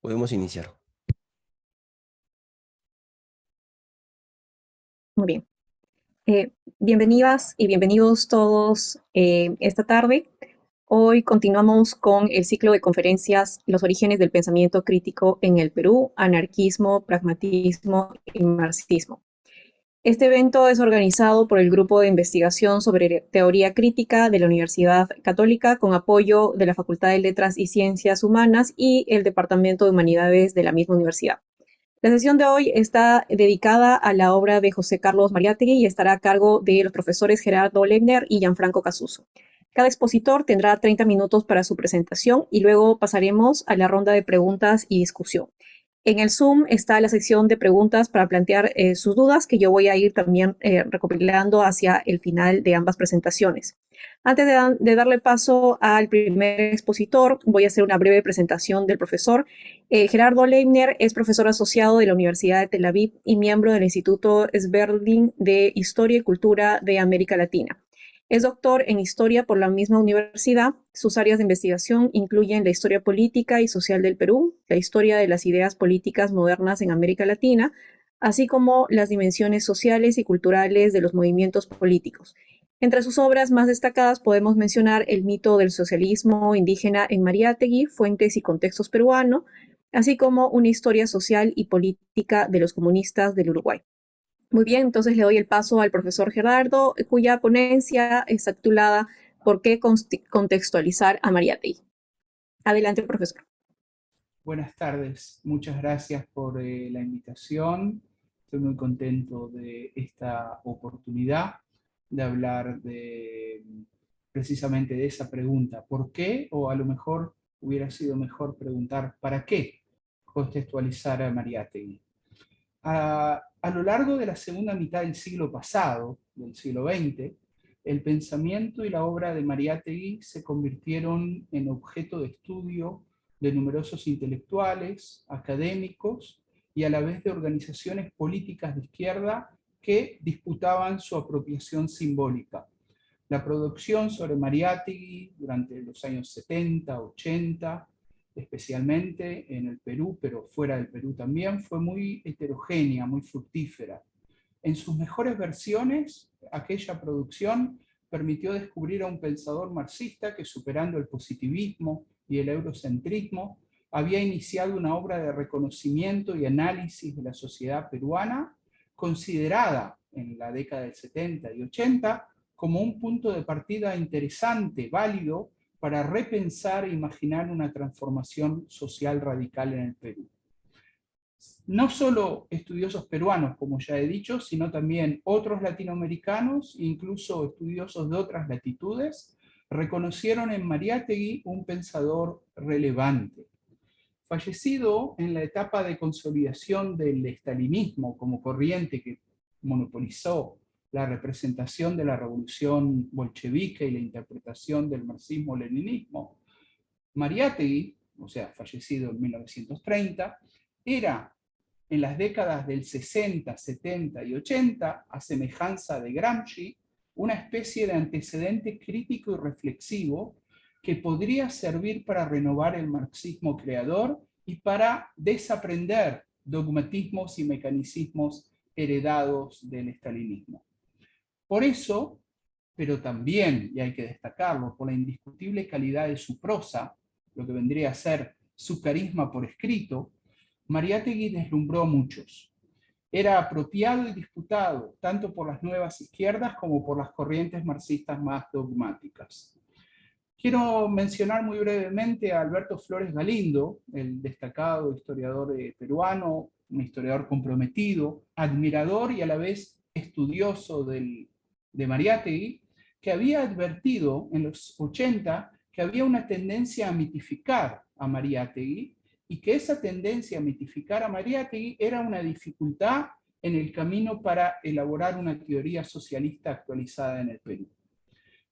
Podemos iniciar. Muy bien. Bienvenidas y bienvenidos todos esta tarde. Hoy continuamos con el ciclo de conferencias Los orígenes del pensamiento crítico en el Perú, anarquismo, pragmatismo y marxismo. Este evento es organizado por el Grupo de Investigación sobre Teoría Crítica de la Universidad Católica con apoyo de la Facultad de Letras y Ciencias Humanas y el Departamento de Humanidades de la misma universidad. La sesión de hoy está dedicada a la obra de José Carlos Mariátegui y estará a cargo de los profesores Gerardo Lehner y Gianfranco Casuso. Cada expositor tendrá 30 minutos para su presentación y luego pasaremos a la ronda de preguntas y discusión. En el Zoom está la sección de preguntas para plantear sus dudas, que yo voy a ir también recopilando hacia el final de ambas presentaciones. Antes de darle paso al primer expositor, voy a hacer una breve presentación del profesor. Gerardo Lehner es profesor asociado de la Universidad de Tel Aviv y miembro del Instituto Sberling de Historia y Cultura de América Latina. Es doctor en Historia por la misma universidad. Sus áreas de investigación incluyen la historia política y social del Perú, la historia de las ideas políticas modernas en América Latina, así como las dimensiones sociales y culturales de los movimientos políticos. Entre sus obras más destacadas podemos mencionar El mito del socialismo indígena en Mariátegui, Fuentes y contextos peruanos, así como Una historia social y política de los comunistas del Uruguay. Muy bien, entonces le doy el paso al profesor Gerardo, cuya ponencia está titulada ¿Por qué contextualizar a Mariátegui? Adelante, profesor. Buenas tardes, muchas gracias por la invitación. Estoy muy contento de esta oportunidad de hablar precisamente de esa pregunta, ¿por qué? O a lo mejor hubiera sido mejor preguntar ¿para qué contextualizar a Mariátegui? A lo largo de la segunda mitad del siglo pasado, del siglo XX, el pensamiento y la obra de Mariátegui se convirtieron en objeto de estudio de numerosos intelectuales, académicos y a la vez de organizaciones políticas de izquierda que disputaban su apropiación simbólica. La producción sobre Mariátegui durante los años 70, 80, especialmente en el Perú, pero fuera del Perú también, fue muy heterogénea, muy fructífera. En sus mejores versiones, aquella producción permitió descubrir a un pensador marxista que, superando el positivismo y el eurocentrismo, había iniciado una obra de reconocimiento y análisis de la sociedad peruana, considerada en la década del 70 y 80 como un punto de partida interesante, válido, para repensar e imaginar una transformación social radical en el Perú. No solo estudiosos peruanos, como ya he dicho, sino también otros latinoamericanos, incluso estudiosos de otras latitudes, reconocieron en Mariátegui un pensador relevante. Fallecido en la etapa de consolidación del estalinismo como corriente que monopolizó la representación de la revolución bolchevique y la interpretación del marxismo-leninismo, Mariátegui, o sea, fallecido en 1930, era en las décadas del 60, 70 y 80, a semejanza de Gramsci, una especie de antecedente crítico y reflexivo que podría servir para renovar el marxismo creador y para desaprender dogmatismos y mecanicismos heredados del estalinismo. Por eso, pero también, y hay que destacarlo, por la indiscutible calidad de su prosa, lo que vendría a ser su carisma por escrito, Mariátegui deslumbró a muchos. Era apropiado y disputado tanto por las nuevas izquierdas como por las corrientes marxistas más dogmáticas. Quiero mencionar muy brevemente a Alberto Flores Galindo, el destacado historiador peruano, un historiador comprometido, admirador y a la vez estudioso de Mariátegui, que había advertido en los 80 que había una tendencia a mitificar a Mariátegui y que esa tendencia a mitificar a Mariátegui era una dificultad en el camino para elaborar una teoría socialista actualizada en el Perú.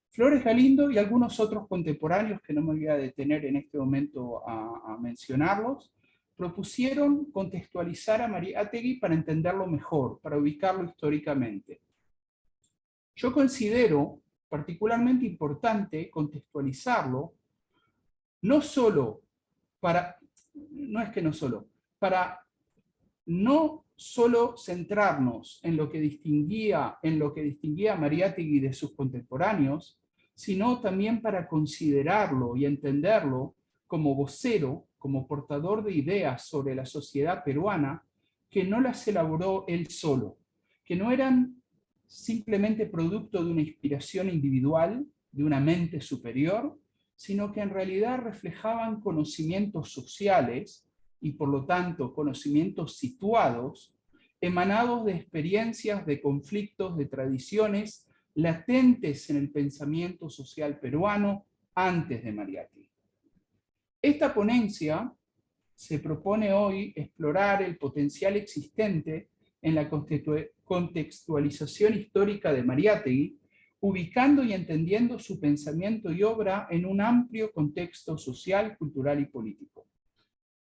Flores Galindo y algunos otros contemporáneos, que no me voy a detener en este momento a mencionarlos, propusieron contextualizar a Mariátegui para entenderlo mejor, para ubicarlo históricamente. Yo considero particularmente importante contextualizarlo, no solo para no es que no solo, para no solo centrarnos en lo que distinguía a Mariátegui de sus contemporáneos, sino también para considerarlo y entenderlo como vocero, como portador de ideas sobre la sociedad peruana, que no las elaboró él solo, que no eran simplemente producto de una inspiración individual, de una mente superior, sino que en realidad reflejaban conocimientos sociales y por lo tanto conocimientos situados, emanados de experiencias, de conflictos, de tradiciones latentes en el pensamiento social peruano antes de Mariátegui. Esta ponencia se propone hoy explorar el potencial existente en la contextualización histórica de Mariátegui, ubicando y entendiendo su pensamiento y obra en un amplio contexto social, cultural y político.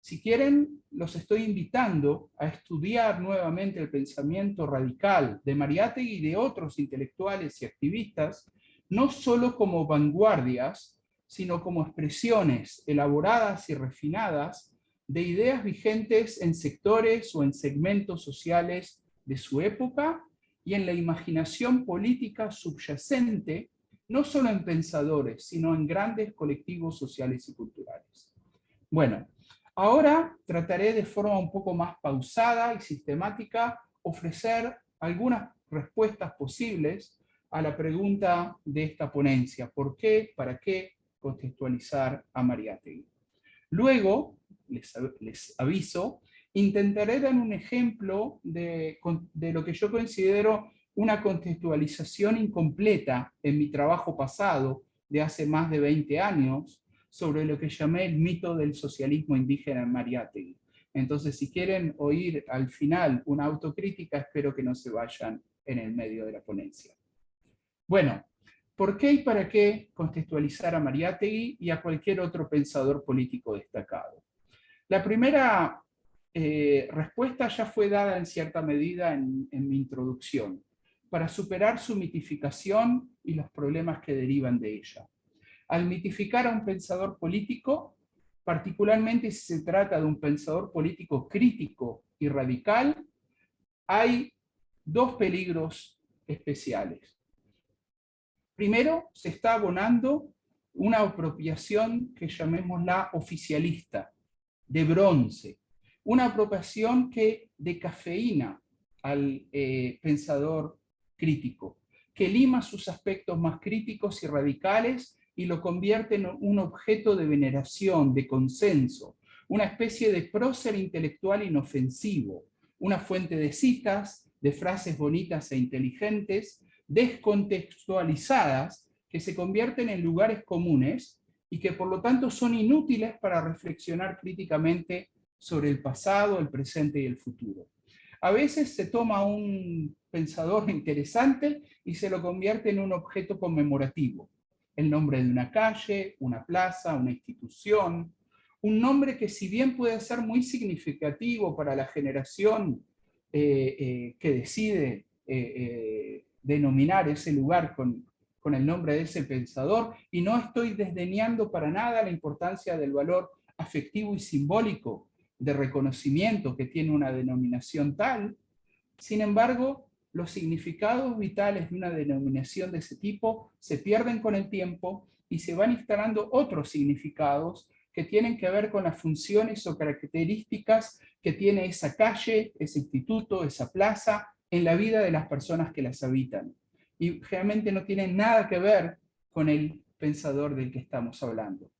Si quieren, los estoy invitando a estudiar nuevamente el pensamiento radical de Mariátegui y de otros intelectuales y activistas, no solo como vanguardias, sino como expresiones elaboradas y refinadas de ideas vigentes en sectores o en segmentos sociales de su época y en la imaginación política subyacente, no solo en pensadores, sino en grandes colectivos sociales y culturales. Bueno, ahora trataré de forma un poco más pausada y sistemática ofrecer algunas respuestas posibles a la pregunta de esta ponencia: ¿por qué, para qué contextualizar a Mariátegui? Luego, les aviso, intentaré dar un ejemplo de lo que yo considero una contextualización incompleta en mi trabajo pasado de hace más de 20 años, sobre lo que llamé el mito del socialismo indígena en Mariátegui. Entonces, si quieren oír al final una autocrítica, espero que no se vayan en el medio de la ponencia. Bueno, ¿por qué y para qué contextualizar a Mariátegui y a cualquier otro pensador político destacado? La primera respuesta ya fue dada en cierta medida en mi introducción, para superar su mitificación y los problemas que derivan de ella. Al mitificar a un pensador político, particularmente si se trata de un pensador político crítico y radical, hay dos peligros especiales. Primero, se está abonando una apropiación que llamémosla oficialista, de bronce, una apropiación que decafeína al pensador crítico, que lima sus aspectos más críticos y radicales y lo convierte en un objeto de veneración, de consenso, una especie de prócer intelectual inofensivo, una fuente de citas, de frases bonitas e inteligentes, descontextualizadas, que se convierten en lugares comunes y que por lo tanto son inútiles para reflexionar críticamente sobre el pasado, el presente y el futuro. A veces se toma un pensador interesante y se lo convierte en un objeto conmemorativo. El nombre de una calle, una plaza, una institución, un nombre que si bien puede ser muy significativo para la generación que decide denominar ese lugar con el nombre de ese pensador, y no estoy desdeñando para nada la importancia del valor afectivo y simbólico de reconocimiento que tiene una denominación tal. Sin embargo, los significados vitales de una denominación de ese tipo se pierden con el tiempo y se van instalando otros significados que tienen que ver con las funciones o características que tiene esa calle, ese instituto, esa plaza, en la vida de las personas que las habitan. Y realmente no tienen nada que ver con el pensador del que estamos hablando.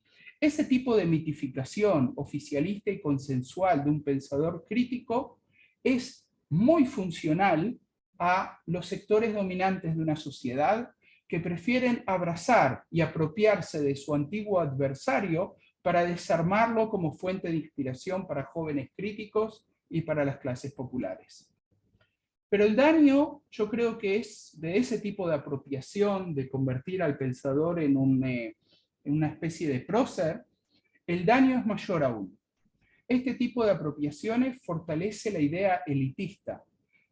Ese tipo de mitificación oficialista y consensual de un pensador crítico es muy funcional a los sectores dominantes de una sociedad que prefieren abrazar y apropiarse de su antiguo adversario para desarmarlo como fuente de inspiración para jóvenes críticos y para las clases populares. Pero el daño, yo creo que es de ese tipo de apropiación, de convertir al pensador en una especie de prócer, el daño es mayor aún. Este tipo de apropiaciones fortalece la idea elitista,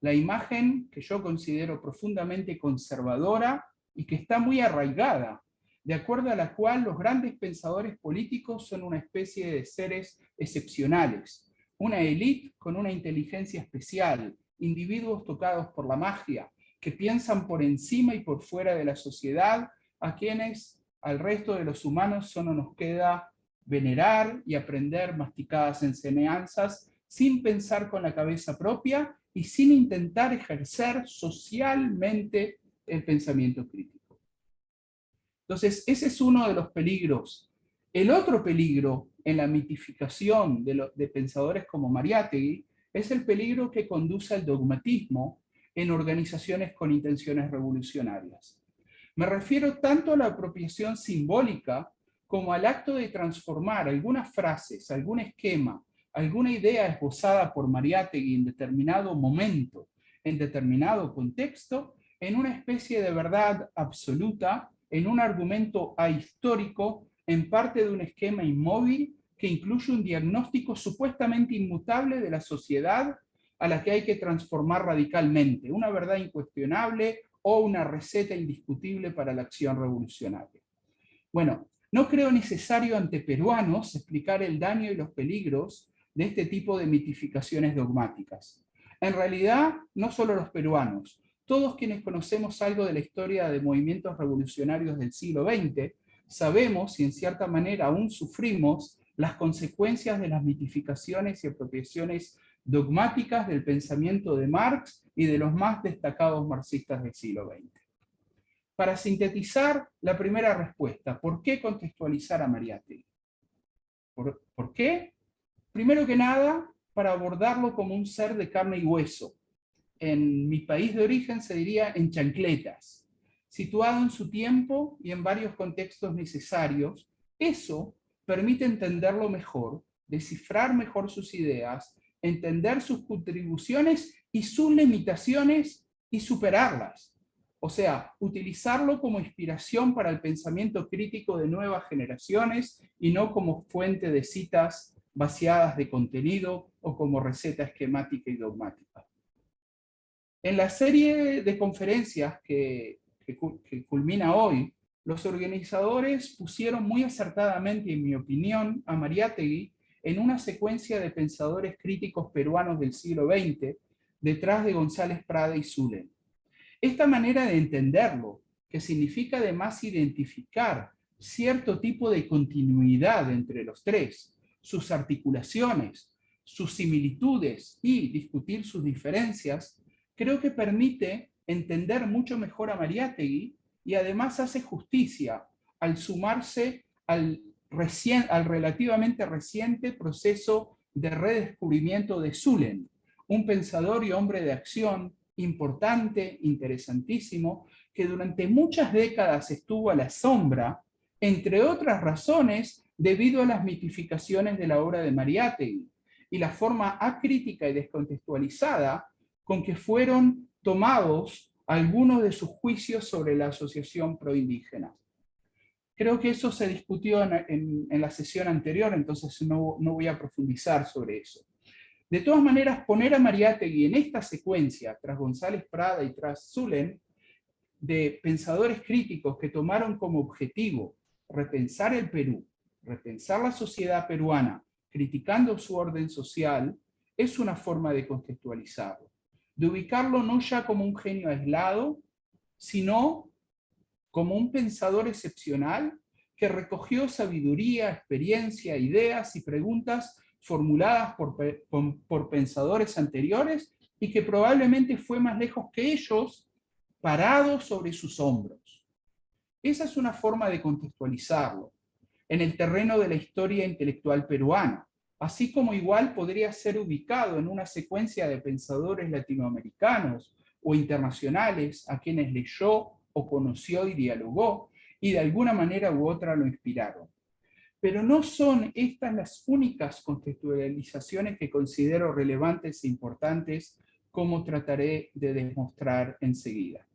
la imagen que yo considero profundamente conservadora y que está muy arraigada de acuerdo a la cual los grandes pensadores políticos son una especie de seres excepcionales, una élite con una inteligencia especial, individuos tocados por la magia, que piensan por encima y por fuera de la sociedad, a quienes al resto de los humanos solo nos queda venerar y aprender masticadas enseñanzas sin pensar con la cabeza propia y sin intentar ejercer socialmente el pensamiento crítico. Entonces, ese es uno de los peligros. El otro peligro en la mitificación de pensadores como Mariátegui es el peligro que conduce al dogmatismo en organizaciones con intenciones revolucionarias. Me refiero tanto a la apropiación simbólica como al acto de transformar algunas frases, algún esquema, alguna idea esbozada por Mariátegui en determinado momento, en determinado contexto, en una especie de verdad absoluta, en un argumento ahistórico, en parte de un esquema inmóvil que incluye un diagnóstico supuestamente inmutable de la sociedad a la que hay que transformar radicalmente, una verdad incuestionable o una receta indiscutible para la acción revolucionaria. Bueno, no creo necesario ante peruanos explicar el daño y los peligros de este tipo de mitificaciones dogmáticas. En realidad, no solo los peruanos, todos quienes conocemos algo de la historia de movimientos revolucionarios del siglo XX, sabemos y en cierta manera aún sufrimos las consecuencias de las mitificaciones y apropiaciones dogmáticas del pensamiento de Marx y de los más destacados marxistas del siglo XX. Para sintetizar la primera respuesta, ¿por qué contextualizar a Mariátegui? ¿Por qué? Primero que nada, para abordarlo como un ser de carne y hueso. En mi país de origen se diría en chancletas, situado en su tiempo y en varios contextos necesarios. Eso permite entenderlo mejor, descifrar mejor sus ideas, entender sus contribuciones y sus limitaciones y superarlas. O sea, utilizarlo como inspiración para el pensamiento crítico de nuevas generaciones y no como fuente de citas vaciadas de contenido o como receta esquemática y dogmática. En la serie de conferencias que culmina hoy, los organizadores pusieron muy acertadamente, en mi opinión, a Mariátegui en una secuencia de pensadores críticos peruanos del siglo XX, detrás de González Prada y Zulen. Esta manera de entenderlo, que significa además identificar cierto tipo de continuidad entre los tres, sus articulaciones, sus similitudes y discutir sus diferencias, creo que permite entender mucho mejor a Mariátegui y además hace justicia al sumarse al relativamente reciente proceso de redescubrimiento de Zulen, un pensador y hombre de acción importante, interesantísimo, que durante muchas décadas estuvo a la sombra, entre otras razones, debido a las mitificaciones de la obra de Mariátegui y la forma acrítica y descontextualizada con que fueron tomados algunos de sus juicios sobre la asociación proindígena. Creo que eso se discutió en la sesión anterior, entonces no voy a profundizar sobre eso. De todas maneras, poner a Mariátegui en esta secuencia, tras González Prada y tras Zulen, de pensadores críticos que tomaron como objetivo repensar el Perú, repensar la sociedad peruana, criticando su orden social, es una forma de contextualizarlo, de ubicarlo no ya como un genio aislado, sino como un pensador excepcional que recogió sabiduría, experiencia, ideas y preguntas formuladas por pensadores anteriores y que probablemente fue más lejos que ellos, parado sobre sus hombros. Esa es una forma de contextualizarlo en el terreno de la historia intelectual peruana, así como igual podría ser ubicado en una secuencia de pensadores latinoamericanos o internacionales a quienes leyó o conoció y dialogó, y de alguna manera u otra lo inspiraron. Pero no son estas las únicas contextualizaciones que considero relevantes e importantes, como trataré de demostrar enseguida.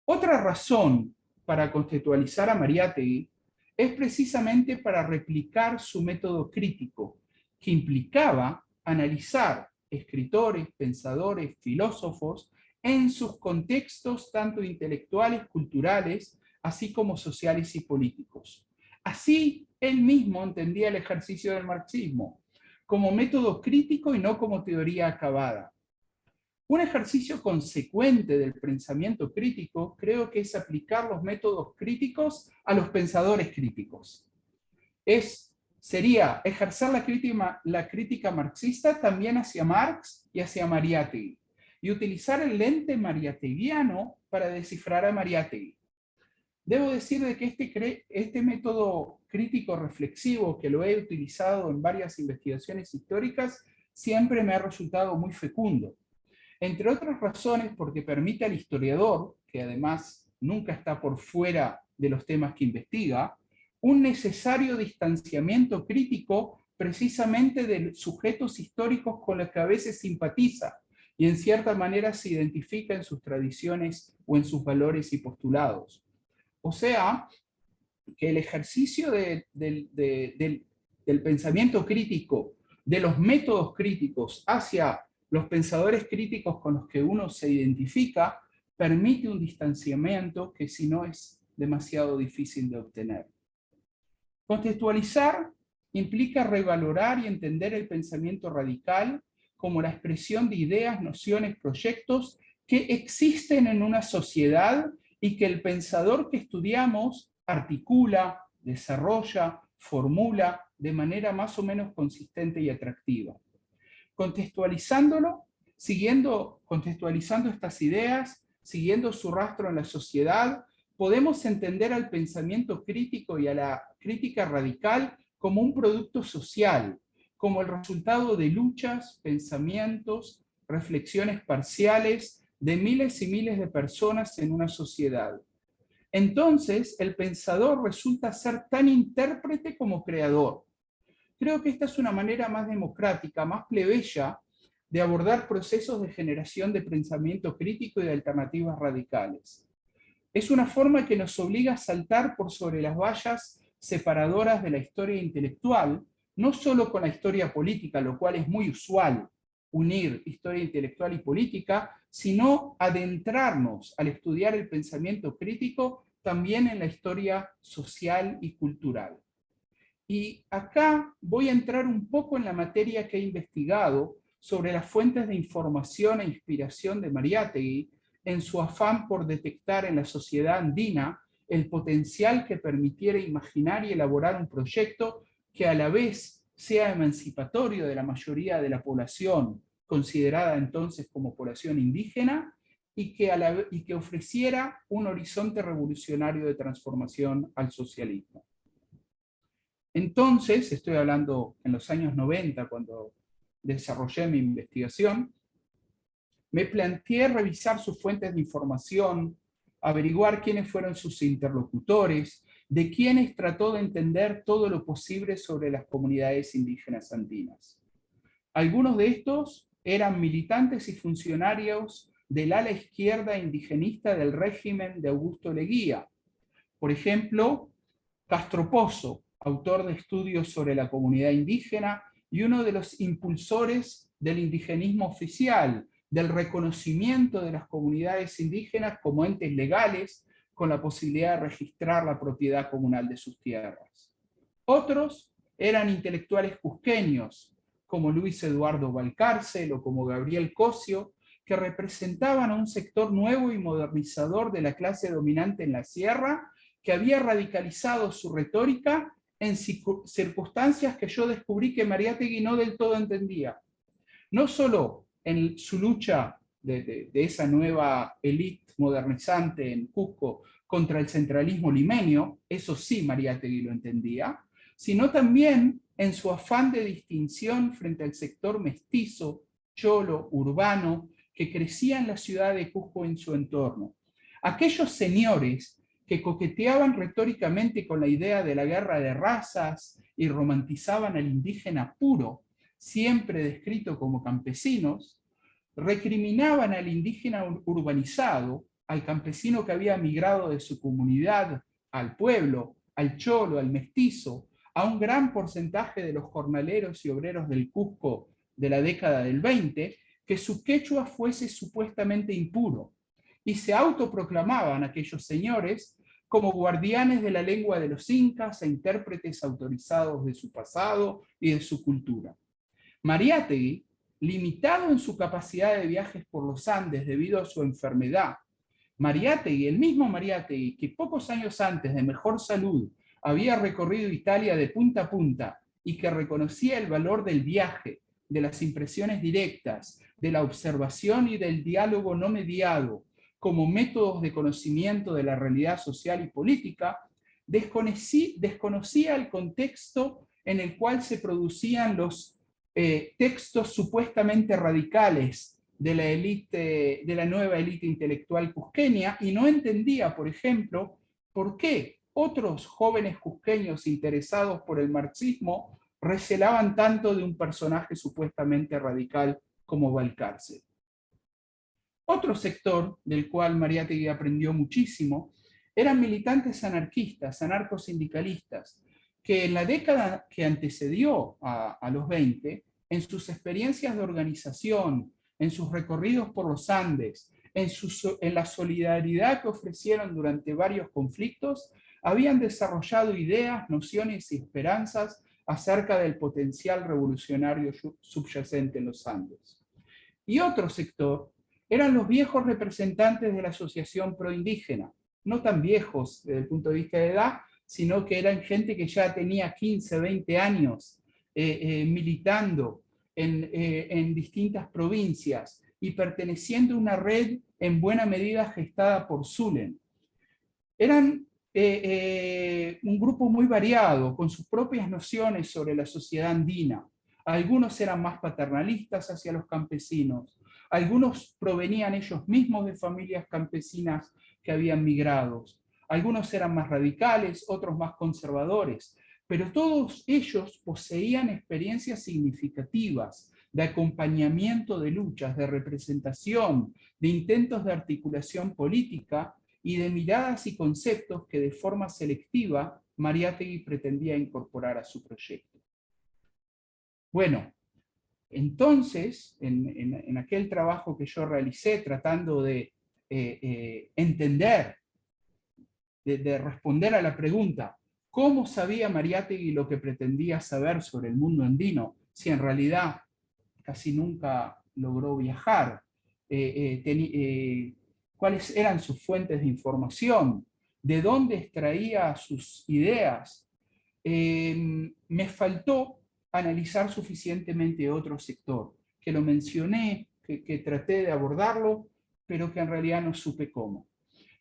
Otra razón para contextualizar a Mariátegui es precisamente para replicar su método crítico, que implicaba analizar escritores, pensadores, filósofos en sus contextos tanto intelectuales, culturales, así como sociales y políticos. Así, él mismo entendía el ejercicio del marxismo, como método crítico y no como teoría acabada. Un ejercicio consecuente del pensamiento crítico creo que es aplicar los métodos críticos a los pensadores críticos. Sería ejercer la crítica marxista también hacia Marx y hacia Mariátegui, y utilizar el lente mariateguiano para descifrar a Mariátegui. Debo decir de que este método crítico reflexivo, que lo he utilizado en varias investigaciones históricas, siempre me ha resultado muy fecundo. Entre otras razones porque permite al historiador, que además nunca está por fuera de los temas que investiga, un necesario distanciamiento crítico precisamente de sujetos históricos con los que a veces simpatiza y en cierta manera se identifica en sus tradiciones o en sus valores y postulados. O sea, que el ejercicio del pensamiento crítico, de los métodos críticos hacia los pensadores críticos con los que uno se identifica, permite un distanciamiento que si no es demasiado difícil de obtener. Contextualizar implica revalorar y entender el pensamiento radical como la expresión de ideas, nociones, proyectos que existen en una sociedad y que el pensador que estudiamos articula, desarrolla, formula de manera más o menos consistente y atractiva. Contextualizando estas ideas, siguiendo su rastro en la sociedad, podemos entender al pensamiento crítico y a la crítica radical como un producto social, como el resultado de luchas, pensamientos, reflexiones parciales de miles y miles de personas en una sociedad. Entonces, el pensador resulta ser tan intérprete como creador. Creo que esta es una manera más democrática, más plebeya, de abordar procesos de generación de pensamiento crítico y de alternativas radicales. Es una forma que nos obliga a saltar por sobre las vallas separadoras de la historia intelectual, no solo con la historia política, lo cual es muy usual, unir historia intelectual y política, sino adentrarnos al estudiar el pensamiento crítico también en la historia social y cultural. Y acá voy a entrar un poco en la materia que he investigado sobre las fuentes de información e inspiración de Mariátegui en su afán por detectar en la sociedad andina el potencial que permitiera imaginar y elaborar un proyecto que a la vez sea emancipatorio de la mayoría de la población, considerada entonces como población indígena, y que ofreciera un horizonte revolucionario de transformación al socialismo. Entonces, estoy hablando en los años 90, cuando desarrollé mi investigación, me planteé revisar sus fuentes de información, averiguar quiénes fueron sus interlocutores, de quienes trató de entender todo lo posible sobre las comunidades indígenas andinas. Algunos de estos eran militantes y funcionarios del ala izquierda indigenista del régimen de Augusto Leguía. Por ejemplo, Castro Pozo, autor de estudios sobre la comunidad indígena y uno de los impulsores del indigenismo oficial, del reconocimiento de las comunidades indígenas como entes legales con la posibilidad de registrar la propiedad comunal de sus tierras. Otros eran intelectuales cusqueños, como Luis Eduardo Valcárcel o como Gabriel Cosio, que representaban a un sector nuevo y modernizador de la clase dominante en la sierra, que había radicalizado su retórica en circunstancias que yo descubrí que Mariátegui no del todo entendía. No solo en su lucha de esa nueva élite modernizante en Cusco contra el centralismo limeño, eso sí Mariátegui lo entendía, sino también en su afán de distinción frente al sector mestizo, cholo, urbano, que crecía en la ciudad de Cusco y en su entorno. Aquellos señores que coqueteaban retóricamente con la idea de la guerra de razas y romantizaban al indígena puro, siempre descrito como campesinos, recriminaban al indígena urbanizado, al campesino que había migrado de su comunidad al pueblo, al cholo, al mestizo, a un gran porcentaje de los jornaleros y obreros del Cusco de la década del 20, que su quechua fuese supuestamente impuro, y se autoproclamaban aquellos señores como guardianes de la lengua de los incas e intérpretes autorizados de su pasado y de su cultura. Mariátegui, limitado en su capacidad de viajes por los Andes debido a su enfermedad, Mariátegui, el mismo Mariátegui, que pocos años antes de mejor salud había recorrido Italia de punta a punta y que reconocía el valor del viaje, de las impresiones directas, de la observación y del diálogo no mediado como métodos de conocimiento de la realidad social y política, desconocía el contexto en el cual se producían los textos supuestamente radicales de la élite, de la nueva élite intelectual cusqueña, y no entendía, por ejemplo, por qué otros jóvenes cusqueños interesados por el marxismo recelaban tanto de un personaje supuestamente radical como Balcarce. Otro sector del cual Mariátegui aprendió muchísimo eran militantes anarquistas, anarcosindicalistas, que en la década que antecedió a los 20, en sus experiencias de organización, en sus recorridos por los Andes, en la solidaridad que ofrecieron durante varios conflictos, habían desarrollado ideas, nociones y esperanzas acerca del potencial revolucionario subyacente en los Andes. Y otro sector eran los viejos representantes de la Asociación Proindígena, no tan viejos desde el punto de vista de edad, sino que eran gente que ya tenía 15, 20 años militando en distintas provincias y perteneciendo a una red en buena medida gestada por Zulen. Eran un grupo muy variado, con sus propias nociones sobre la sociedad andina. Algunos eran más paternalistas hacia los campesinos, algunos provenían ellos mismos de familias campesinas que habían migrado, algunos eran más radicales, otros más conservadores, pero todos ellos poseían experiencias significativas de acompañamiento de luchas, de representación, de intentos de articulación política y de miradas y conceptos que de forma selectiva Mariátegui pretendía incorporar a su proyecto. Bueno, entonces, en aquel trabajo que yo realicé tratando de entender, de responder a la pregunta, ¿cómo sabía Mariátegui lo que pretendía saber sobre el mundo andino si en realidad casi nunca logró viajar? ¿Cuáles eran sus fuentes de información? ¿De dónde extraía sus ideas? Me faltó analizar suficientemente otro sector, que lo mencioné, que traté de abordarlo, pero que en realidad no supe cómo.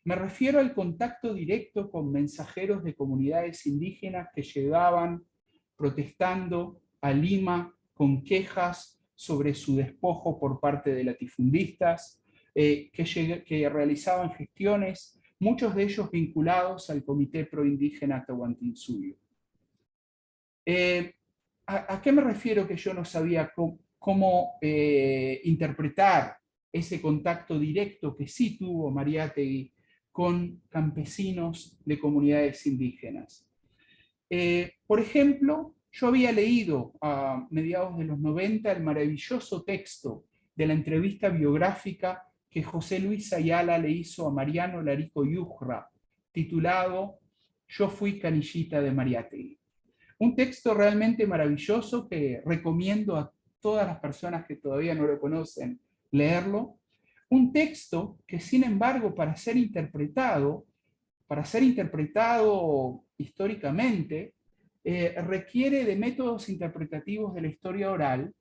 Me refiero al contacto directo con mensajeros de comunidades indígenas que llegaban protestando a Lima con quejas sobre su despojo por parte de latifundistas, que realizaban gestiones, muchos de ellos vinculados al Comité Proindígena Tahuantinsuyo. ¿A qué me refiero que yo no sabía cómo interpretar ese contacto directo que sí tuvo Mariátegui con campesinos de comunidades indígenas? Por ejemplo, yo había leído a mediados de los 90 el maravilloso texto de la entrevista biográfica que José Luis Ayala le hizo a Mariano Larico Yujra, titulado Yo fui canillita de Mariátegui. Un texto realmente maravilloso que recomiendo a todas las personas que todavía no lo conocen leerlo. Un texto que, sin embargo, para ser interpretado históricamente, requiere de métodos interpretativos de la historia oral,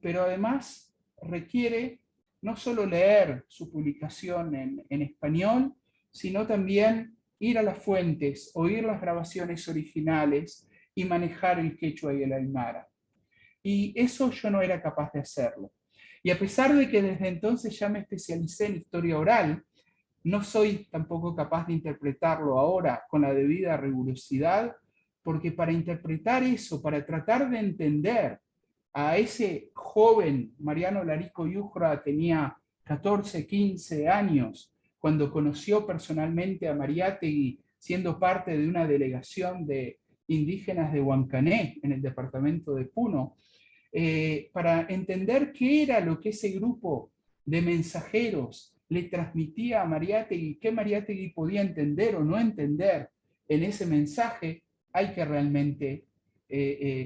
pero además requiere no solo leer su publicación en español, sino también ir a las fuentes, oír las grabaciones originales y manejar el quechua y el aymara. Y eso yo no era capaz de hacerlo. Y a pesar de que desde entonces ya me especialicé en historia oral, no soy tampoco capaz de interpretarlo ahora con la debida rigurosidad, porque para interpretar eso, para tratar de entender a ese joven, Mariano Larico Yujra tenía 14, 15 años, cuando conoció personalmente a Mariátegui, siendo parte de una delegación de indígenas de Huancané, en el departamento de Puno, para entender qué era lo que ese grupo de mensajeros le transmitía a Mariátegui, qué Mariátegui podía entender o no entender en ese mensaje, hay que realmente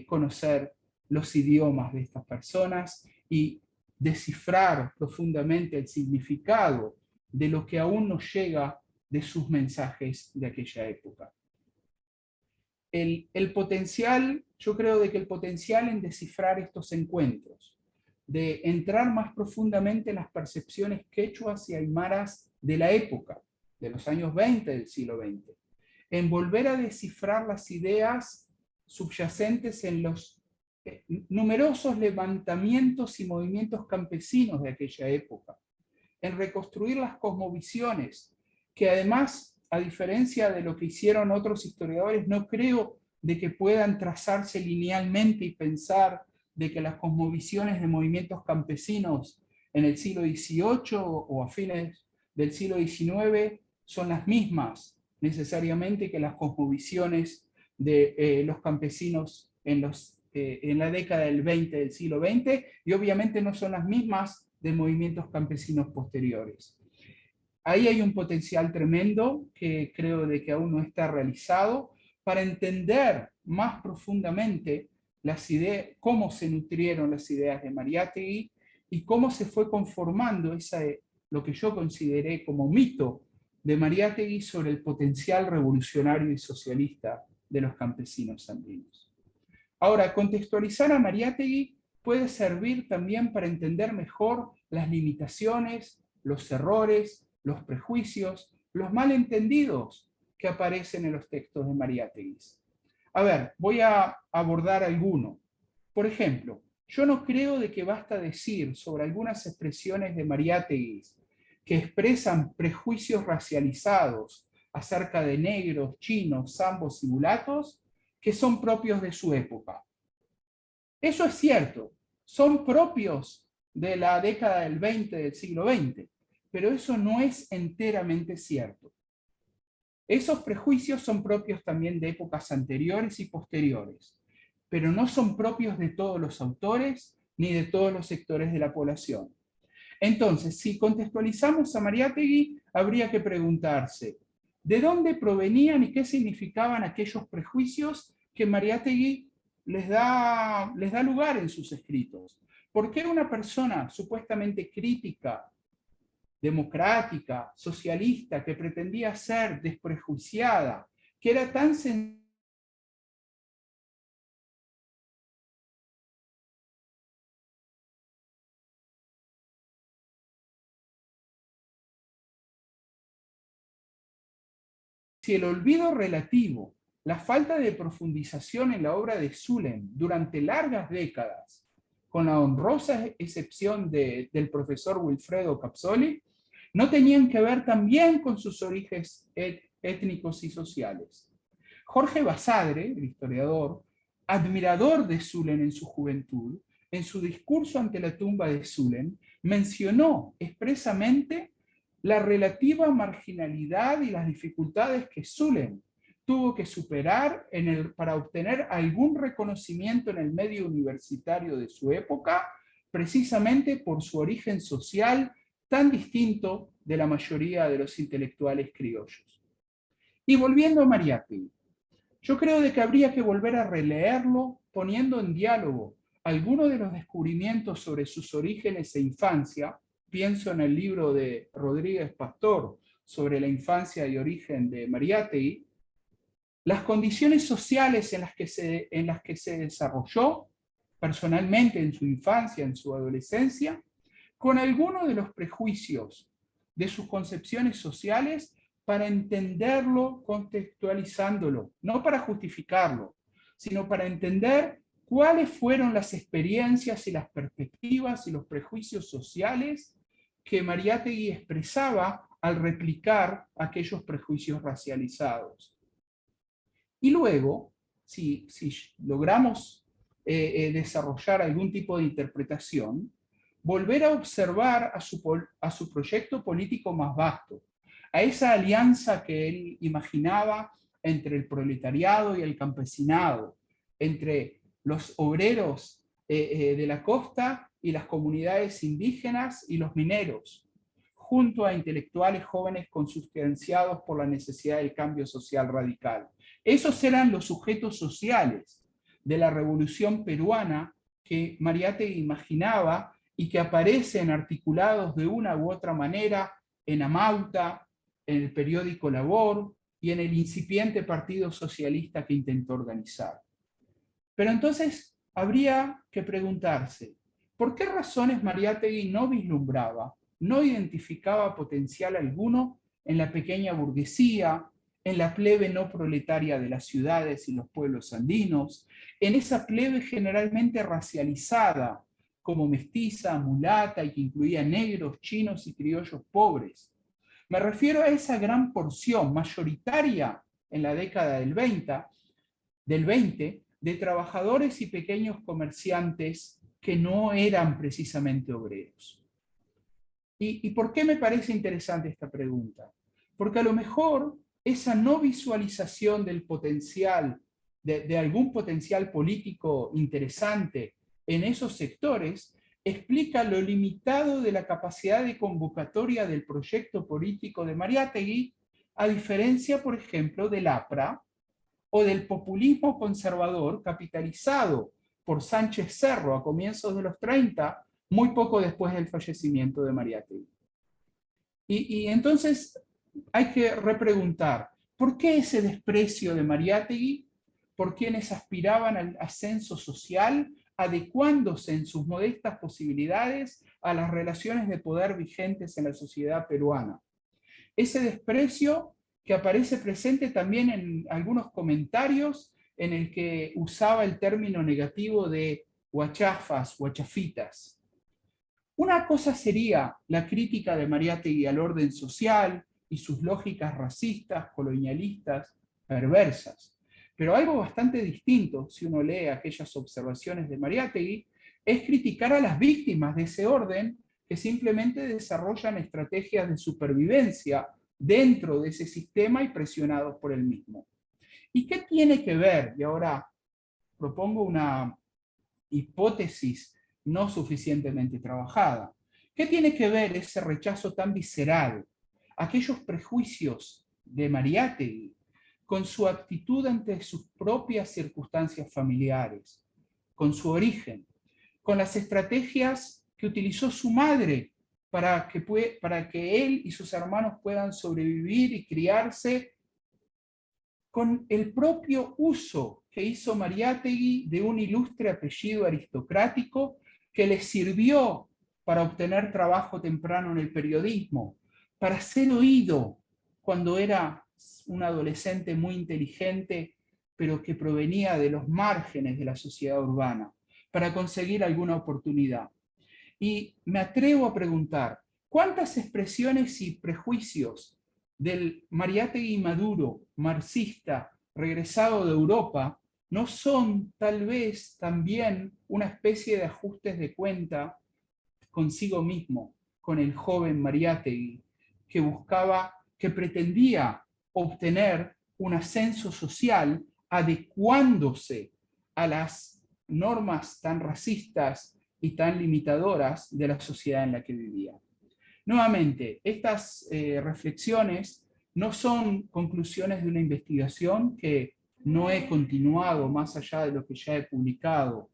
conocer los idiomas de estas personas y descifrar profundamente el significado de lo que aún nos llega de sus mensajes de aquella época. El potencial, yo creo de que el potencial en descifrar estos encuentros, de entrar más profundamente en las percepciones quechuas y aymaras de la época, de los años 20 del siglo XX, en volver a descifrar las ideas subyacentes en los numerosos levantamientos y movimientos campesinos de aquella época, en reconstruir las cosmovisiones, que además, a diferencia de lo que hicieron otros historiadores, no creo de que puedan trazarse linealmente y pensar de que las cosmovisiones de movimientos campesinos en el siglo XVIII o a fines del siglo XIX son las mismas necesariamente que las cosmovisiones de los campesinos en la década del 20 del siglo XX, y obviamente no son las mismas de movimientos campesinos posteriores. Ahí hay un potencial tremendo que creo de que aún no está realizado para entender más profundamente las ideas, cómo se nutrieron las ideas de Mariátegui y cómo se fue conformando lo que yo consideré como mito de Mariátegui sobre el potencial revolucionario y socialista de los campesinos andinos. Ahora, contextualizar a Mariátegui puede servir también para entender mejor las limitaciones, los errores, los prejuicios, los malentendidos que aparecen en los textos de Mariátegui. A ver, voy a abordar alguno. Por ejemplo, yo no creo de que basta decir sobre algunas expresiones de Mariátegui que expresan prejuicios racializados acerca de negros, chinos, zambos y mulatos, que son propios de su época. Eso es cierto, son propios de la década del 20 del siglo XX, pero eso no es enteramente cierto. Esos prejuicios son propios también de épocas anteriores y posteriores, pero no son propios de todos los autores ni de todos los sectores de la población. Entonces, si contextualizamos a Mariátegui, habría que preguntarse, ¿de dónde provenían y qué significaban aquellos prejuicios que Mariátegui les da lugar en sus escritos? ¿Por qué una persona supuestamente crítica, democrática, socialista, que pretendía ser desprejuiciada, que era tan sencilla, si el olvido relativo, la falta de profundización en la obra de Zulem durante largas décadas, con la honrosa excepción del profesor Wilfredo Capsoli, no tenían que ver también con sus orígenes étnicos y sociales? Jorge Basadre, el historiador, admirador de Zulem en su juventud, en su discurso ante la tumba de Zulem, mencionó expresamente la relativa marginalidad y las dificultades que Zulem tuvo que superar para obtener algún reconocimiento en el medio universitario de su época, precisamente por su origen social tan distinto de la mayoría de los intelectuales criollos. Y volviendo a Mariátegui, yo creo de que habría que volver a releerlo poniendo en diálogo algunos de los descubrimientos sobre sus orígenes e infancia. Pienso en el libro de Rodríguez Pastor sobre la infancia y origen de Mariátegui, las condiciones sociales en las que se desarrolló personalmente en su infancia, en su adolescencia, con algunos de los prejuicios de sus concepciones sociales para entenderlo, contextualizándolo, no para justificarlo, sino para entender cuáles fueron las experiencias y las perspectivas y los prejuicios sociales que Mariátegui expresaba al replicar aquellos prejuicios racializados. Y luego, si logramos desarrollar algún tipo de interpretación, volver a observar a su proyecto político más vasto, a esa alianza que él imaginaba entre el proletariado y el campesinado, entre los obreros de la costa y las comunidades indígenas y los mineros, junto a intelectuales jóvenes consubstanciados por la necesidad del cambio social radical. Esos eran los sujetos sociales de la revolución peruana que Mariátegui imaginaba y que aparecen articulados de una u otra manera en Amauta, en el periódico Labor y en el incipiente Partido Socialista que intentó organizar. Pero entonces habría que preguntarse, ¿por qué razones Mariátegui no vislumbraba, no identificaba potencial alguno en la pequeña burguesía, en la plebe no proletaria de las ciudades y los pueblos andinos, en esa plebe generalmente racializada, como mestiza, mulata y que incluía negros, chinos y criollos pobres? Me refiero a esa gran porción mayoritaria en la década del 20 de trabajadores y pequeños comerciantes que no eran precisamente obreros. ¿Y por qué me parece interesante esta pregunta? Porque a lo mejor esa no visualización del potencial, de algún potencial político interesante en esos sectores, explica lo limitado de la capacidad de convocatoria del proyecto político de Mariátegui, a diferencia, por ejemplo, del APRA o del populismo conservador capitalizado por Sánchez Cerro a comienzos de los 30, muy poco después del fallecimiento de Mariátegui. Y entonces hay que repreguntar, ¿por qué ese desprecio de Mariátegui por quienes aspiraban al ascenso social, adecuándose en sus modestas posibilidades a las relaciones de poder vigentes en la sociedad peruana? Ese desprecio que aparece presente también en algunos comentarios en el que usaba el término negativo de huachafas, huachafitas. Una cosa sería la crítica de Mariátegui al orden social y sus lógicas racistas, colonialistas, perversas. Pero algo bastante distinto, si uno lee aquellas observaciones de Mariátegui, es criticar a las víctimas de ese orden que simplemente desarrollan estrategias de supervivencia dentro de ese sistema y presionados por el mismo. ¿Y qué tiene que ver? Y ahora propongo una hipótesis no suficientemente trabajada. ¿Qué tiene que ver ese rechazo tan visceral, aquellos prejuicios de Mariátegui, con su actitud ante sus propias circunstancias familiares, con su origen, con las estrategias que utilizó su madre para que él y sus hermanos puedan sobrevivir y criarse, con el propio uso que hizo Mariátegui de un ilustre apellido aristocrático que le sirvió para obtener trabajo temprano en el periodismo, para ser oído cuando era un adolescente muy inteligente, pero que provenía de los márgenes de la sociedad urbana, para conseguir alguna oportunidad. Y me atrevo a preguntar, ¿cuántas expresiones y prejuicios del Mariátegui maduro, marxista, regresado de Europa, no son tal vez también una especie de ajustes de cuenta consigo mismo, con el joven Mariátegui, que buscaba, que pretendía obtener un ascenso social adecuándose a las normas tan racistas y tan limitadoras de la sociedad en la que vivía? Nuevamente, estas reflexiones no son conclusiones de una investigación que no he continuado más allá de lo que ya he publicado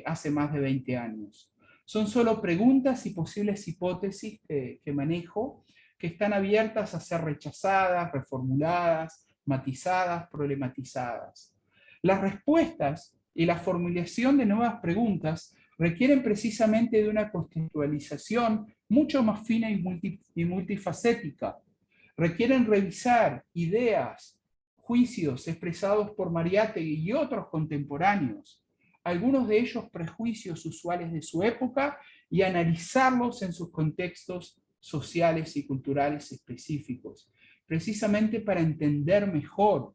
hace más de 20 años. Son solo preguntas y posibles hipótesis que manejo, que están abiertas a ser rechazadas, reformuladas, matizadas, problematizadas. Las respuestas y la formulación de nuevas preguntas requieren precisamente de una contextualización mucho más fina y multifacética. Requieren revisar ideas, juicios expresados por Mariátegui y otros contemporáneos, algunos de ellos prejuicios usuales de su época, y analizarlos en sus contextos sociales y culturales específicos, precisamente para entender mejor,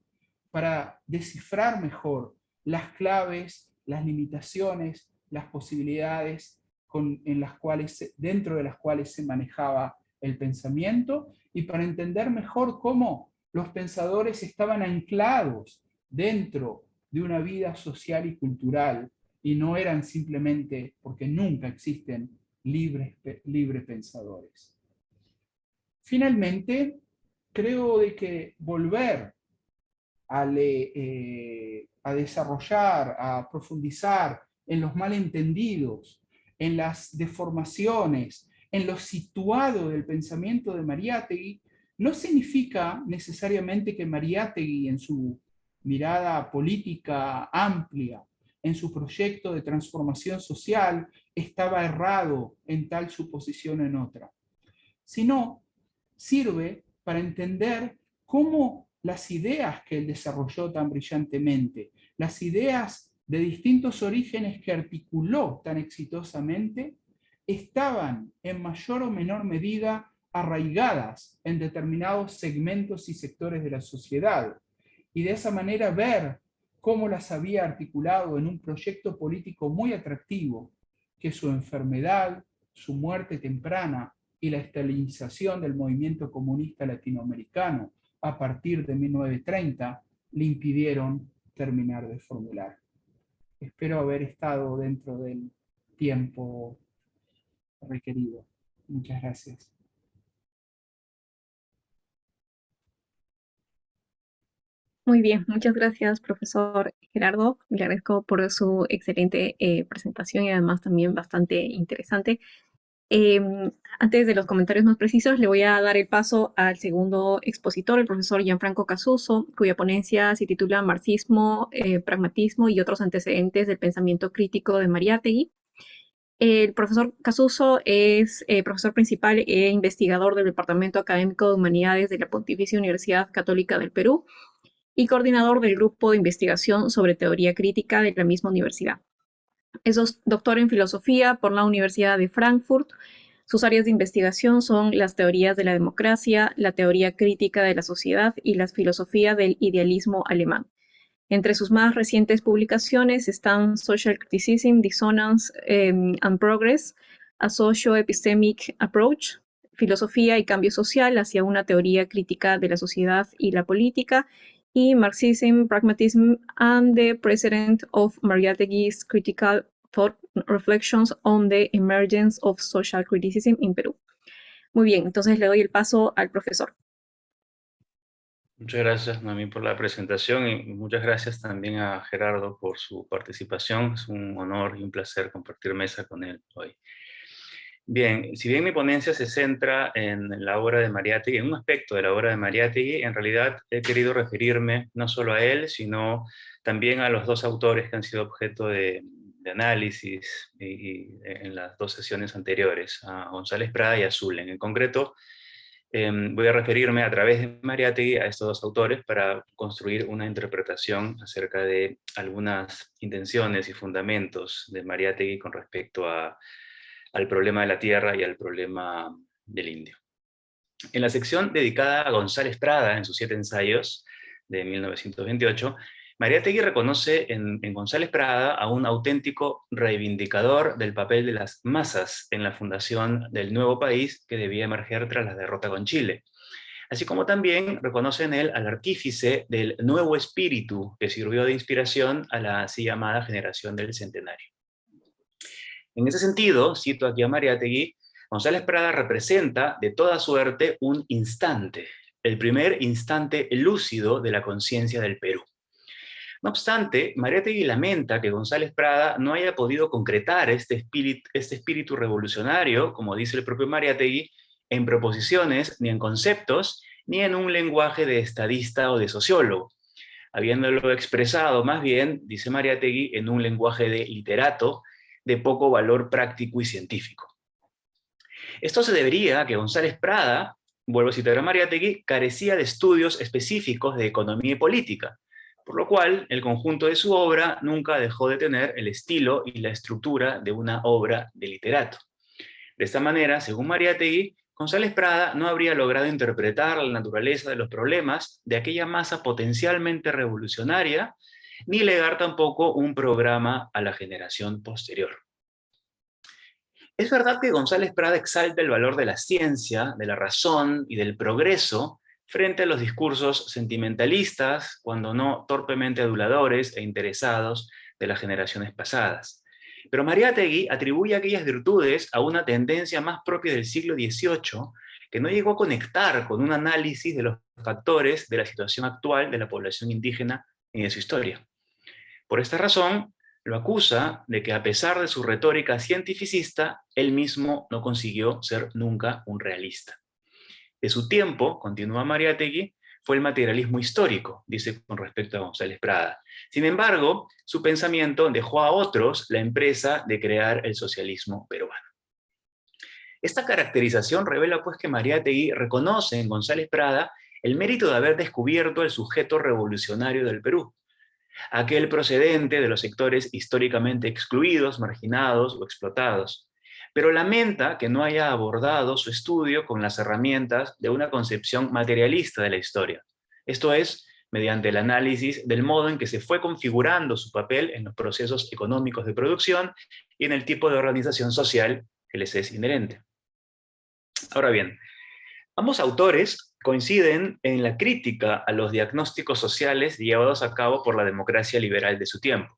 para descifrar mejor las claves, las limitaciones, las posibilidades dentro de las cuales se manejaba el pensamiento, y para entender mejor cómo los pensadores estaban anclados dentro de una vida social y cultural, y no eran simplemente, porque nunca existen libres pensadores. Finalmente, creo de que volver a desarrollar, a profundizar en los malentendidos, en las deformaciones, en lo situado del pensamiento de Mariátegui, no significa necesariamente que Mariátegui, en su mirada política amplia, en su proyecto de transformación social, estaba errado en tal suposición o en otra, sino sirve para entender cómo las ideas que él desarrolló tan brillantemente, las ideas de distintos orígenes que articuló tan exitosamente, estaban en mayor o menor medida arraigadas en determinados segmentos y sectores de la sociedad, y de esa manera ver cómo las había articulado en un proyecto político muy atractivo, que su enfermedad, su muerte temprana y la estalinización del movimiento comunista latinoamericano a partir de 1930 le impidieron terminar de formular. Espero haber estado dentro del tiempo requerido. Muchas gracias. Muy bien, muchas gracias, profesor Gerardo. Le agradezco por su excelente presentación y además también bastante interesante. Antes de los comentarios más precisos, le voy a dar el paso al segundo expositor, el profesor Gianfranco Casuso, cuya ponencia se titula Marxismo, Pragmatismo y otros antecedentes del pensamiento crítico de Mariátegui. El profesor Casuso es profesor principal e investigador del Departamento Académico de Humanidades de la Pontificia Universidad Católica del Perú y coordinador del grupo de investigación sobre teoría crítica de la misma universidad. Es doctor en filosofía por la Universidad de Frankfurt. Sus áreas de investigación son las teorías de la democracia, la teoría crítica de la sociedad y la filosofía del idealismo alemán. Entre sus más recientes publicaciones están Social Criticism, Dissonance and Progress, a Socio-Epistemic Approach, Filosofía y Cambio Social hacia una teoría crítica de la sociedad y la política, y Marxism, Pragmatism and the Precedent of Mariátegui's Critical Thought Reflections on the Emergence of Social Criticism in Perú. Muy bien, entonces le doy el paso al profesor. Muchas gracias, Noemí, por la presentación y muchas gracias también a Gerardo por su participación. Es un honor y un placer compartir mesa con él hoy. Bien, si bien mi ponencia se centra en la obra de Mariátegui, en un aspecto de la obra de Mariátegui, en realidad he querido referirme no solo a él, sino también a los dos autores que han sido objeto de análisis en las dos sesiones anteriores, a González Prada y a Zulen. En concreto, voy a referirme a través de Mariátegui a estos dos autores para construir una interpretación acerca de algunas intenciones y fundamentos de Mariátegui con respecto al problema de la tierra y al problema del indio. En la sección dedicada a González Prada, en sus 7 ensayos de 1928, Mariátegui reconoce en González Prada a un auténtico reivindicador del papel de las masas en la fundación del nuevo país que debía emerger tras la derrota con Chile. Así como también reconoce en él al artífice del nuevo espíritu que sirvió de inspiración a la así llamada generación del Centenario. En ese sentido, cito aquí a Mariátegui, González Prada representa de toda suerte un instante, el primer instante lúcido de la conciencia del Perú. No obstante, Mariátegui lamenta que González Prada no haya podido concretar este espíritu revolucionario, como dice el propio Mariátegui, en proposiciones, ni en conceptos, ni en un lenguaje de estadista o de sociólogo, habiéndolo expresado más bien, dice Mariátegui, en un lenguaje de literato, de poco valor práctico y científico. Esto se debería a que González Prada, vuelvo a citar a Mariátegui, carecía de estudios específicos de economía y política, por lo cual el conjunto de su obra nunca dejó de tener el estilo y la estructura de una obra de literato. De esta manera, según Mariátegui, González Prada no habría logrado interpretar la naturaleza de los problemas de aquella masa potencialmente revolucionaria, ni legar tampoco un programa a la generación posterior. Es verdad que González Prada exalta el valor de la ciencia, de la razón y del progreso frente a los discursos sentimentalistas, cuando no torpemente aduladores e interesados de las generaciones pasadas. Pero Mariátegui atribuye aquellas virtudes a una tendencia más propia del siglo XVIII, que no llegó a conectar con un análisis de los factores de la situación actual de la población indígena y de su historia. Por esta razón, lo acusa de que a pesar de su retórica cientificista, él mismo no consiguió ser nunca un realista. De su tiempo, continúa Mariátegui, fue el materialismo histórico, dice con respecto a González Prada. Sin embargo, su pensamiento dejó a otros la empresa de crear el socialismo peruano. Esta caracterización revela pues que Mariátegui reconoce en González Prada el mérito de haber descubierto el sujeto revolucionario del Perú, aquel procedente de los sectores históricamente excluidos, marginados o explotados, pero lamenta que no haya abordado su estudio con las herramientas de una concepción materialista de la historia, esto es, mediante el análisis del modo en que se fue configurando su papel en los procesos económicos de producción y en el tipo de organización social que les es inherente. Ahora bien, ambos autores coinciden en la crítica a los diagnósticos sociales llevados a cabo por la democracia liberal de su tiempo,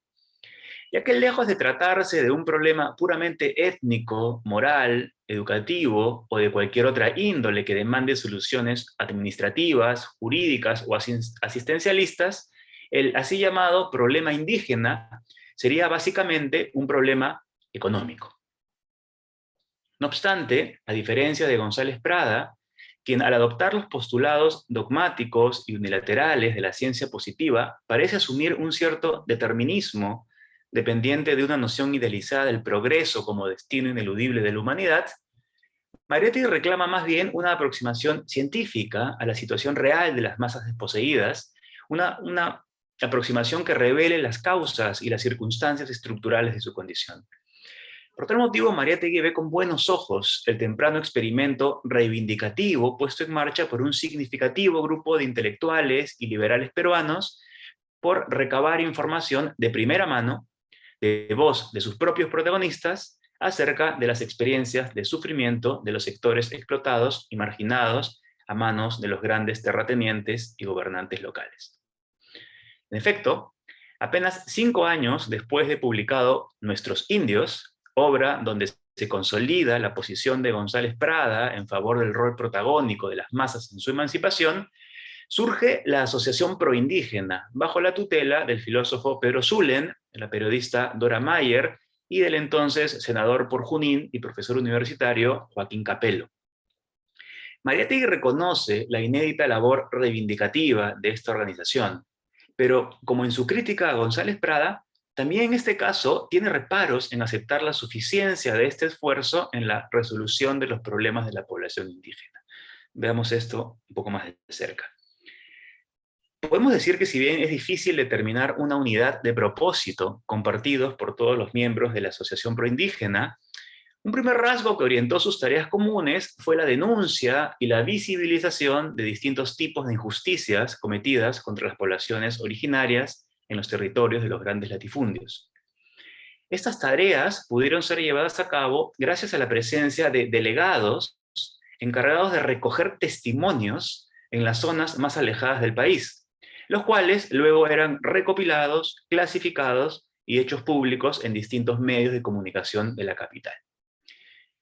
ya que lejos de tratarse de un problema puramente étnico, moral, educativo o de cualquier otra índole que demande soluciones administrativas, jurídicas o asistencialistas, el así llamado problema indígena sería básicamente un problema económico. No obstante, a diferencia de González Prada, quien al adoptar los postulados dogmáticos y unilaterales de la ciencia positiva parece asumir un cierto determinismo dependiente de una noción idealizada del progreso como destino ineludible de la humanidad, Mariátegui reclama más bien una aproximación científica a la situación real de las masas desposeídas, una aproximación que revele las causas y las circunstancias estructurales de su condición. Por tal motivo, Mariátegui ve con buenos ojos el temprano experimento reivindicativo puesto en marcha por un significativo grupo de intelectuales y liberales peruanos por recabar información de primera mano, de voz de sus propios protagonistas, acerca de las experiencias de sufrimiento de los sectores explotados y marginados a manos de los grandes terratenientes y gobernantes locales. En efecto, apenas 5 años después de publicado Nuestros Indios, obra donde se consolida la posición de González Prada en favor del rol protagónico de las masas en su emancipación, surge la Asociación Proindígena, bajo la tutela del filósofo Pedro Zulem, de la periodista Dora Mayer y del entonces senador por Junín y profesor universitario Joaquín Capello. Mariátegui reconoce la inédita labor reivindicativa de esta organización, pero como en su crítica a González Prada, también en este caso tiene reparos en aceptar la suficiencia de este esfuerzo en la resolución de los problemas de la población indígena. Veamos esto un poco más de cerca. Podemos decir que si bien es difícil determinar una unidad de propósito compartidos por todos los miembros de la Asociación Proindígena, un primer rasgo que orientó sus tareas comunes fue la denuncia y la visibilización de distintos tipos de injusticias cometidas contra las poblaciones originarias en los territorios de los grandes latifundios. Estas tareas pudieron ser llevadas a cabo gracias a la presencia de delegados encargados de recoger testimonios en las zonas más alejadas del país, los cuales luego eran recopilados, clasificados y hechos públicos en distintos medios de comunicación de la capital.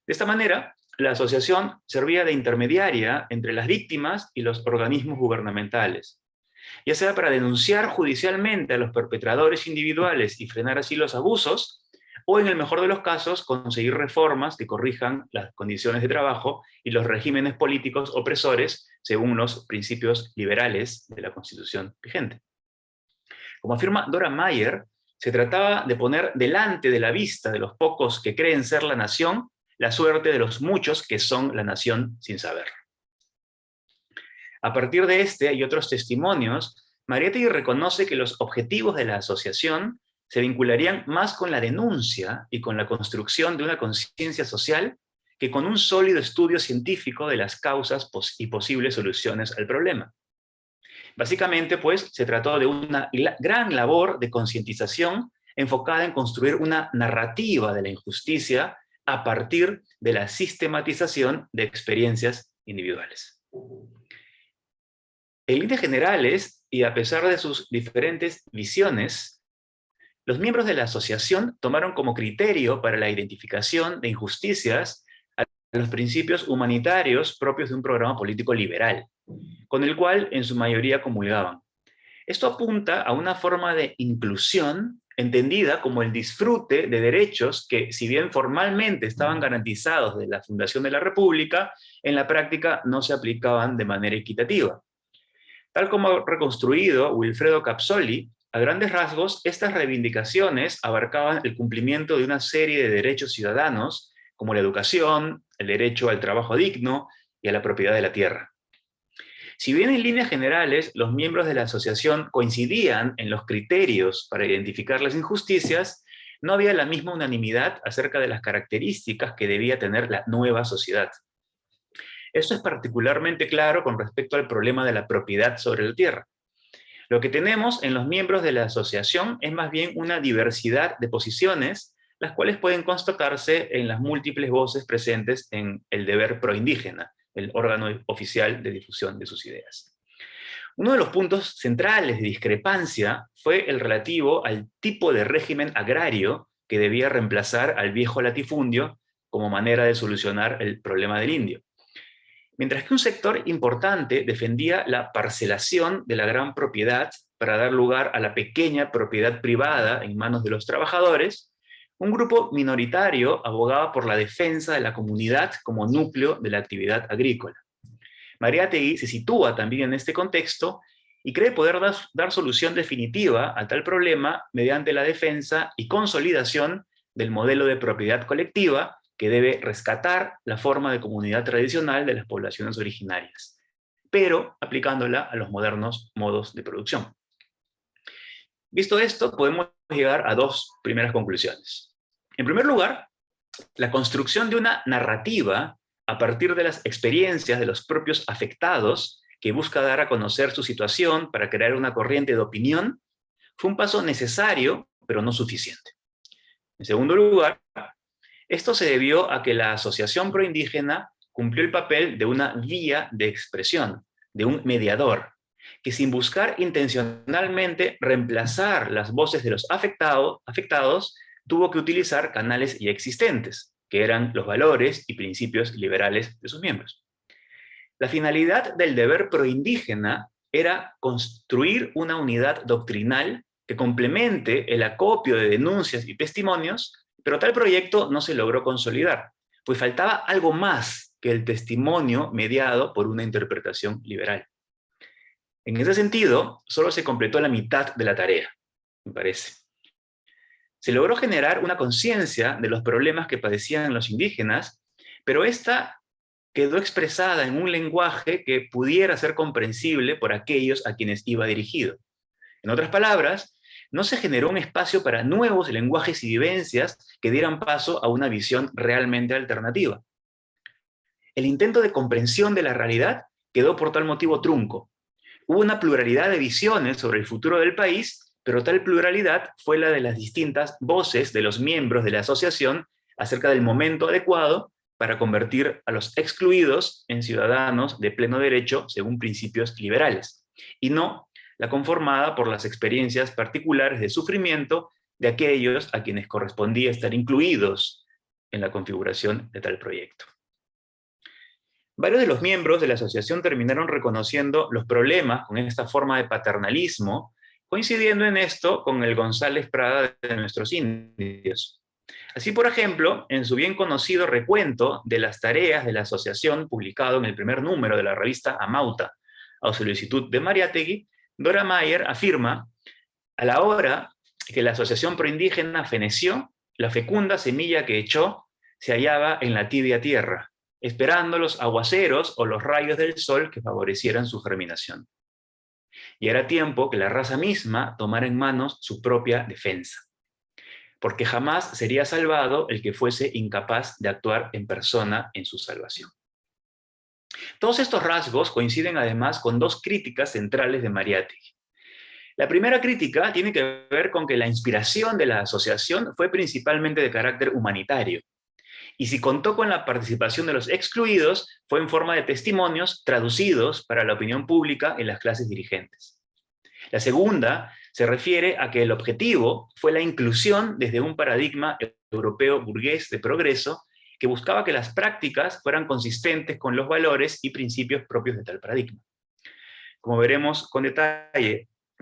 De esta manera, la asociación servía de intermediaria entre las víctimas y los organismos gubernamentales, ya sea para denunciar judicialmente a los perpetradores individuales y frenar así los abusos, o en el mejor de los casos, conseguir reformas que corrijan las condiciones de trabajo y los regímenes políticos opresores según los principios liberales de la Constitución vigente. Como afirma Dora Mayer, se trataba de poner delante de la vista de los pocos que creen ser la nación la suerte de los muchos que son la nación sin saberlo. A partir de este y otros testimonios, Mariátegui reconoce que los objetivos de la asociación se vincularían más con la denuncia y con la construcción de una conciencia social que con un sólido estudio científico de las causas y posibles soluciones al problema. Básicamente, pues, se trató de una gran labor de concientización enfocada en construir una narrativa de la injusticia a partir de la sistematización de experiencias individuales. En líneas generales, y a pesar de sus diferentes visiones, los miembros de la asociación tomaron como criterio para la identificación de injusticias a los principios humanitarios propios de un programa político liberal, con el cual en su mayoría comulgaban. Esto apunta a una forma de inclusión entendida como el disfrute de derechos que, si bien formalmente estaban garantizados desde la fundación de la República, en la práctica no se aplicaban de manera equitativa. Tal como ha reconstruido Wilfredo Capsoli, a grandes rasgos, estas reivindicaciones abarcaban el cumplimiento de una serie de derechos ciudadanos, como la educación, el derecho al trabajo digno y a la propiedad de la tierra. Si bien en líneas generales los miembros de la asociación coincidían en los criterios para identificar las injusticias, no había la misma unanimidad acerca de las características que debía tener la nueva sociedad. Esto es particularmente claro con respecto al problema de la propiedad sobre la tierra. Lo que tenemos en los miembros de la asociación es más bien una diversidad de posiciones, las cuales pueden constatarse en las múltiples voces presentes en el Deber Proindígena, el órgano oficial de difusión de sus ideas. Uno de los puntos centrales de discrepancia fue el relativo al tipo de régimen agrario que debía reemplazar al viejo latifundio como manera de solucionar el problema del indio. Mientras que un sector importante defendía la parcelación de la gran propiedad para dar lugar a la pequeña propiedad privada en manos de los trabajadores, un grupo minoritario abogaba por la defensa de la comunidad como núcleo de la actividad agrícola. Mariátegui se sitúa también en este contexto y cree poder dar solución definitiva a tal problema mediante la defensa y consolidación del modelo de propiedad colectiva que debe rescatar la forma de comunidad tradicional de las poblaciones originarias, pero aplicándola a los modernos modos de producción. Visto esto, podemos llegar a dos primeras conclusiones. En primer lugar, la construcción de una narrativa a partir de las experiencias de los propios afectados, que busca dar a conocer su situación para crear una corriente de opinión, fue un paso necesario, pero no suficiente. En segundo lugar, esto se debió a que la Asociación Proindígena cumplió el papel de una vía de expresión, de un mediador, que sin buscar intencionalmente reemplazar las voces de los afectados, tuvo que utilizar canales ya existentes, que eran los valores y principios liberales de sus miembros. La finalidad del Deber Proindígena era construir una unidad doctrinal que complemente el acopio de denuncias y testimonios, pero tal proyecto no se logró consolidar, pues faltaba algo más que el testimonio mediado por una interpretación liberal. En ese sentido, solo se completó la mitad de la tarea, me parece. Se logró generar una conciencia de los problemas que padecían los indígenas, pero esta quedó expresada en un lenguaje que pudiera ser comprensible por aquellos a quienes iba dirigido. En otras palabras, no se generó un espacio para nuevos lenguajes y vivencias que dieran paso a una visión realmente alternativa. El intento de comprensión de la realidad quedó por tal motivo trunco. Hubo una pluralidad de visiones sobre el futuro del país, pero tal pluralidad fue la de las distintas voces de los miembros de la asociación acerca del momento adecuado para convertir a los excluidos en ciudadanos de pleno derecho según principios liberales, y no la conformada por las experiencias particulares de sufrimiento de aquellos a quienes correspondía estar incluidos en la configuración de tal proyecto. Varios de los miembros de la asociación terminaron reconociendo los problemas con esta forma de paternalismo, coincidiendo en esto con el González Prada de nuestros indios. Así, por ejemplo, en su bien conocido recuento de las tareas de la asociación, publicado en el primer número de la revista Amauta, a solicitud de Mariátegui, Dora Mayer afirma: a la hora que la Asociación Proindígena feneció, la fecunda semilla que echó se hallaba en la tibia tierra, esperando los aguaceros o los rayos del sol que favorecieran su germinación. Y era tiempo que la raza misma tomara en manos su propia defensa, porque jamás sería salvado el que fuese incapaz de actuar en persona en su salvación. Todos estos rasgos coinciden además con dos críticas centrales de Mariátegui. La primera crítica tiene que ver con que la inspiración de la asociación fue principalmente de carácter humanitario, y si contó con la participación de los excluidos, fue en forma de testimonios traducidos para la opinión pública en las clases dirigentes. La segunda se refiere a que el objetivo fue la inclusión desde un paradigma europeo burgués de progreso que buscaba que las prácticas fueran consistentes con los valores y principios propios de tal paradigma. Como veremos con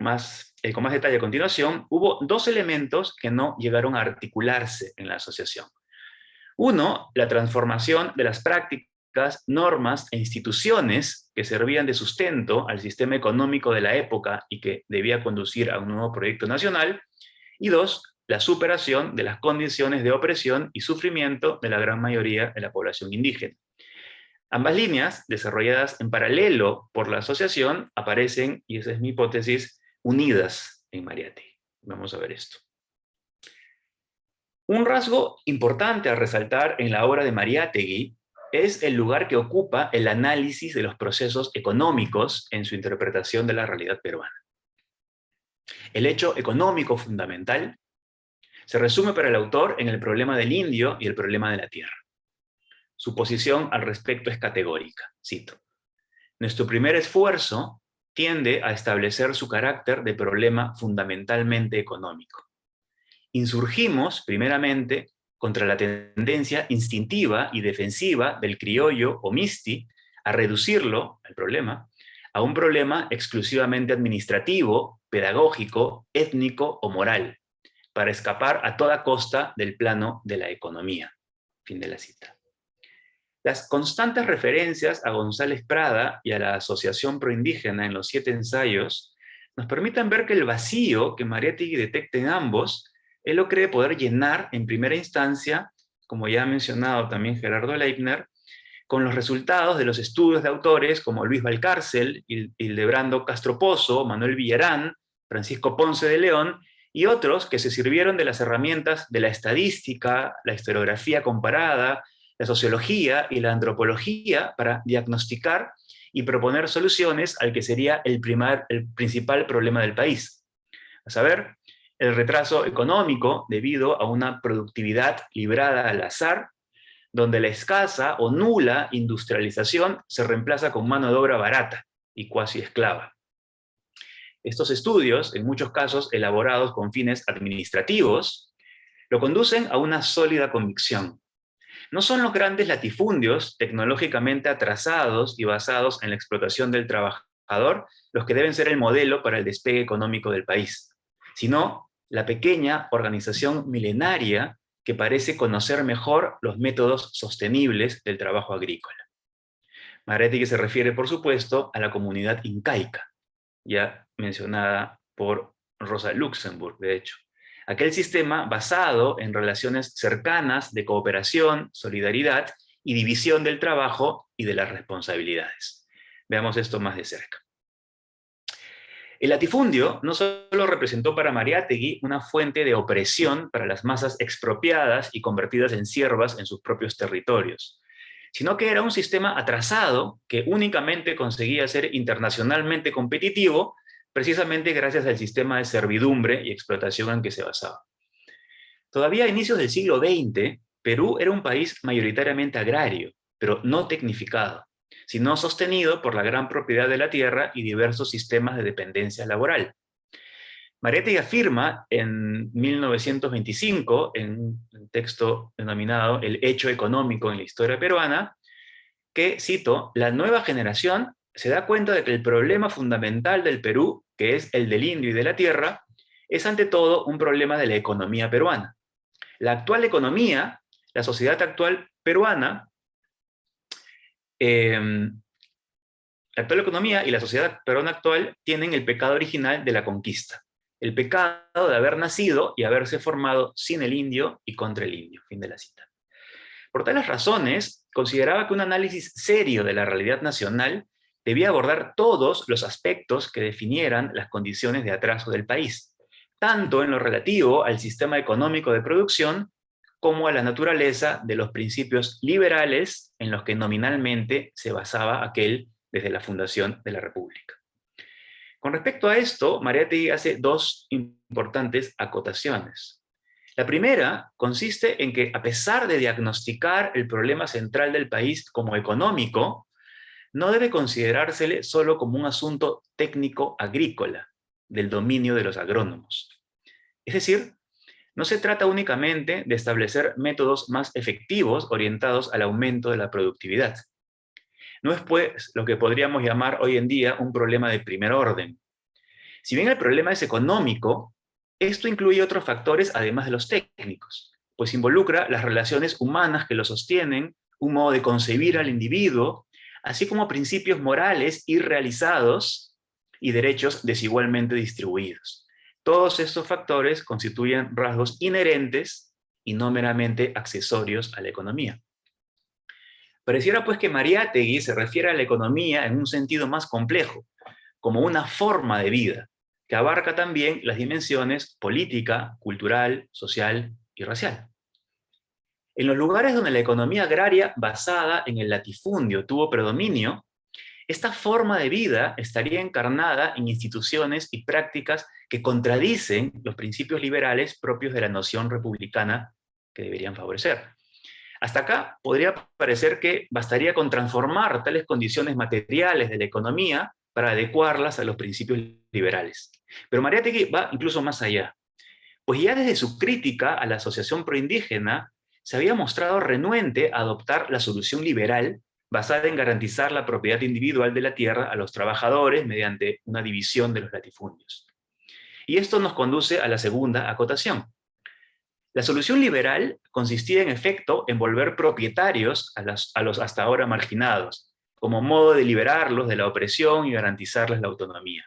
más detalle a continuación, hubo dos elementos que no llegaron a articularse en la asociación. Uno, la transformación de las prácticas, normas e instituciones que servían de sustento al sistema económico de la época y que debía conducir a un nuevo proyecto nacional. Y dos, la superación de las condiciones de opresión y sufrimiento de la gran mayoría de la población indígena. Ambas líneas, desarrolladas en paralelo por la asociación, aparecen, y esa es mi hipótesis, unidas en Mariátegui. Vamos a ver esto. Un rasgo importante a resaltar en la obra de Mariátegui es el lugar que ocupa el análisis de los procesos económicos en su interpretación de la realidad peruana. El hecho económico fundamental se resume para el autor en el problema del indio y el problema de la tierra. Su posición al respecto es categórica, cito: nuestro primer esfuerzo tiende a establecer su carácter de problema fundamentalmente económico. Insurgimos, primeramente, contra la tendencia instintiva y defensiva del criollo o misti a reducirlo, el problema, a un problema exclusivamente administrativo, pedagógico, étnico o moral, para escapar a toda costa del plano de la economía. Fin de la cita. Las constantes referencias a González Prada y a la Asociación Proindígena en los 7 ensayos nos permiten ver que el vacío que Mariátegui detecta en ambos, él lo cree poder llenar en primera instancia, como ya ha mencionado también Gerardo Leibner, con los resultados de los estudios de autores como Luis Valcárcel, Hildebrando Castro Pozo, Manuel Villarán, Francisco Ponce de León, y otros que se sirvieron de las herramientas de la estadística, la historiografía comparada, la sociología y la antropología para diagnosticar y proponer soluciones al que sería el principal problema del país, a saber, el retraso económico debido a una productividad librada al azar, donde la escasa o nula industrialización se reemplaza con mano de obra barata y cuasi esclava. Estos estudios, en muchos casos elaborados con fines administrativos, lo conducen a una sólida convicción. No son los grandes latifundios tecnológicamente atrasados y basados en la explotación del trabajador los que deben ser el modelo para el despegue económico del país, sino la pequeña organización milenaria que parece conocer mejor los métodos sostenibles del trabajo agrícola. Mariátegui se refiere, por supuesto, a la comunidad incaica, ya mencionada por Rosa Luxemburg, de hecho. Aquel sistema basado en relaciones cercanas de cooperación, solidaridad y división del trabajo y de las responsabilidades. Veamos esto más de cerca. El latifundio no solo representó para Mariátegui una fuente de opresión para las masas expropiadas y convertidas en siervas en sus propios territorios, sino que era un sistema atrasado que únicamente conseguía ser internacionalmente competitivo precisamente gracias al sistema de servidumbre y explotación en que se basaba. Todavía a inicios del siglo XX, Perú era un país mayoritariamente agrario, pero no tecnificado, sino sostenido por la gran propiedad de la tierra y diversos sistemas de dependencia laboral. Mariátegui afirma en 1925, en un texto denominado El hecho económico en la historia peruana, que, cito, la nueva generación se da cuenta de que el problema fundamental del Perú, que es el del indio y de la tierra, es ante todo un problema de la economía peruana. La actual economía, la sociedad actual peruana, la actual economía y la sociedad peruana actual tienen el pecado original de la conquista, el pecado de haber nacido y haberse formado sin el indio y contra el indio. Fin de la cita. Por tales razones, consideraba que un análisis serio de la realidad nacional debía abordar todos los aspectos que definieran las condiciones de atraso del país, tanto en lo relativo al sistema económico de producción como a la naturaleza de los principios liberales en los que nominalmente se basaba aquel desde la fundación de la República. Con respecto a esto, Mariátegui hace dos importantes acotaciones. La primera consiste en que, a pesar de diagnosticar el problema central del país como económico, no debe considerársele solo como un asunto técnico agrícola, del dominio de los agrónomos. Es decir, no se trata únicamente de establecer métodos más efectivos orientados al aumento de la productividad. No es, pues, lo que podríamos llamar hoy en día un problema de primer orden. Si bien el problema es económico, esto incluye otros factores además de los técnicos, pues involucra las relaciones humanas que lo sostienen, un modo de concebir al individuo, así como principios morales irrealizados y derechos desigualmente distribuidos. Todos estos factores constituyen rasgos inherentes y no meramente accesorios a la economía. Pareciera pues que Mariátegui se refiere a la economía en un sentido más complejo, como una forma de vida, que abarca también las dimensiones política, cultural, social y racial. En los lugares donde la economía agraria basada en el latifundio tuvo predominio, esta forma de vida estaría encarnada en instituciones y prácticas que contradicen los principios liberales propios de la noción republicana que deberían favorecer. Hasta acá podría parecer que bastaría con transformar tales condiciones materiales de la economía para adecuarlas a los principios liberales. Pero Mariátegui va incluso más allá, pues ya desde su crítica a la asociación proindígena se había mostrado renuente a adoptar la solución liberal basada en garantizar la propiedad individual de la tierra a los trabajadores mediante una división de los latifundios. Y esto nos conduce a la segunda acotación. La solución liberal consistía en efecto en volver propietarios a los hasta ahora marginados, como modo de liberarlos de la opresión y garantizarles la autonomía.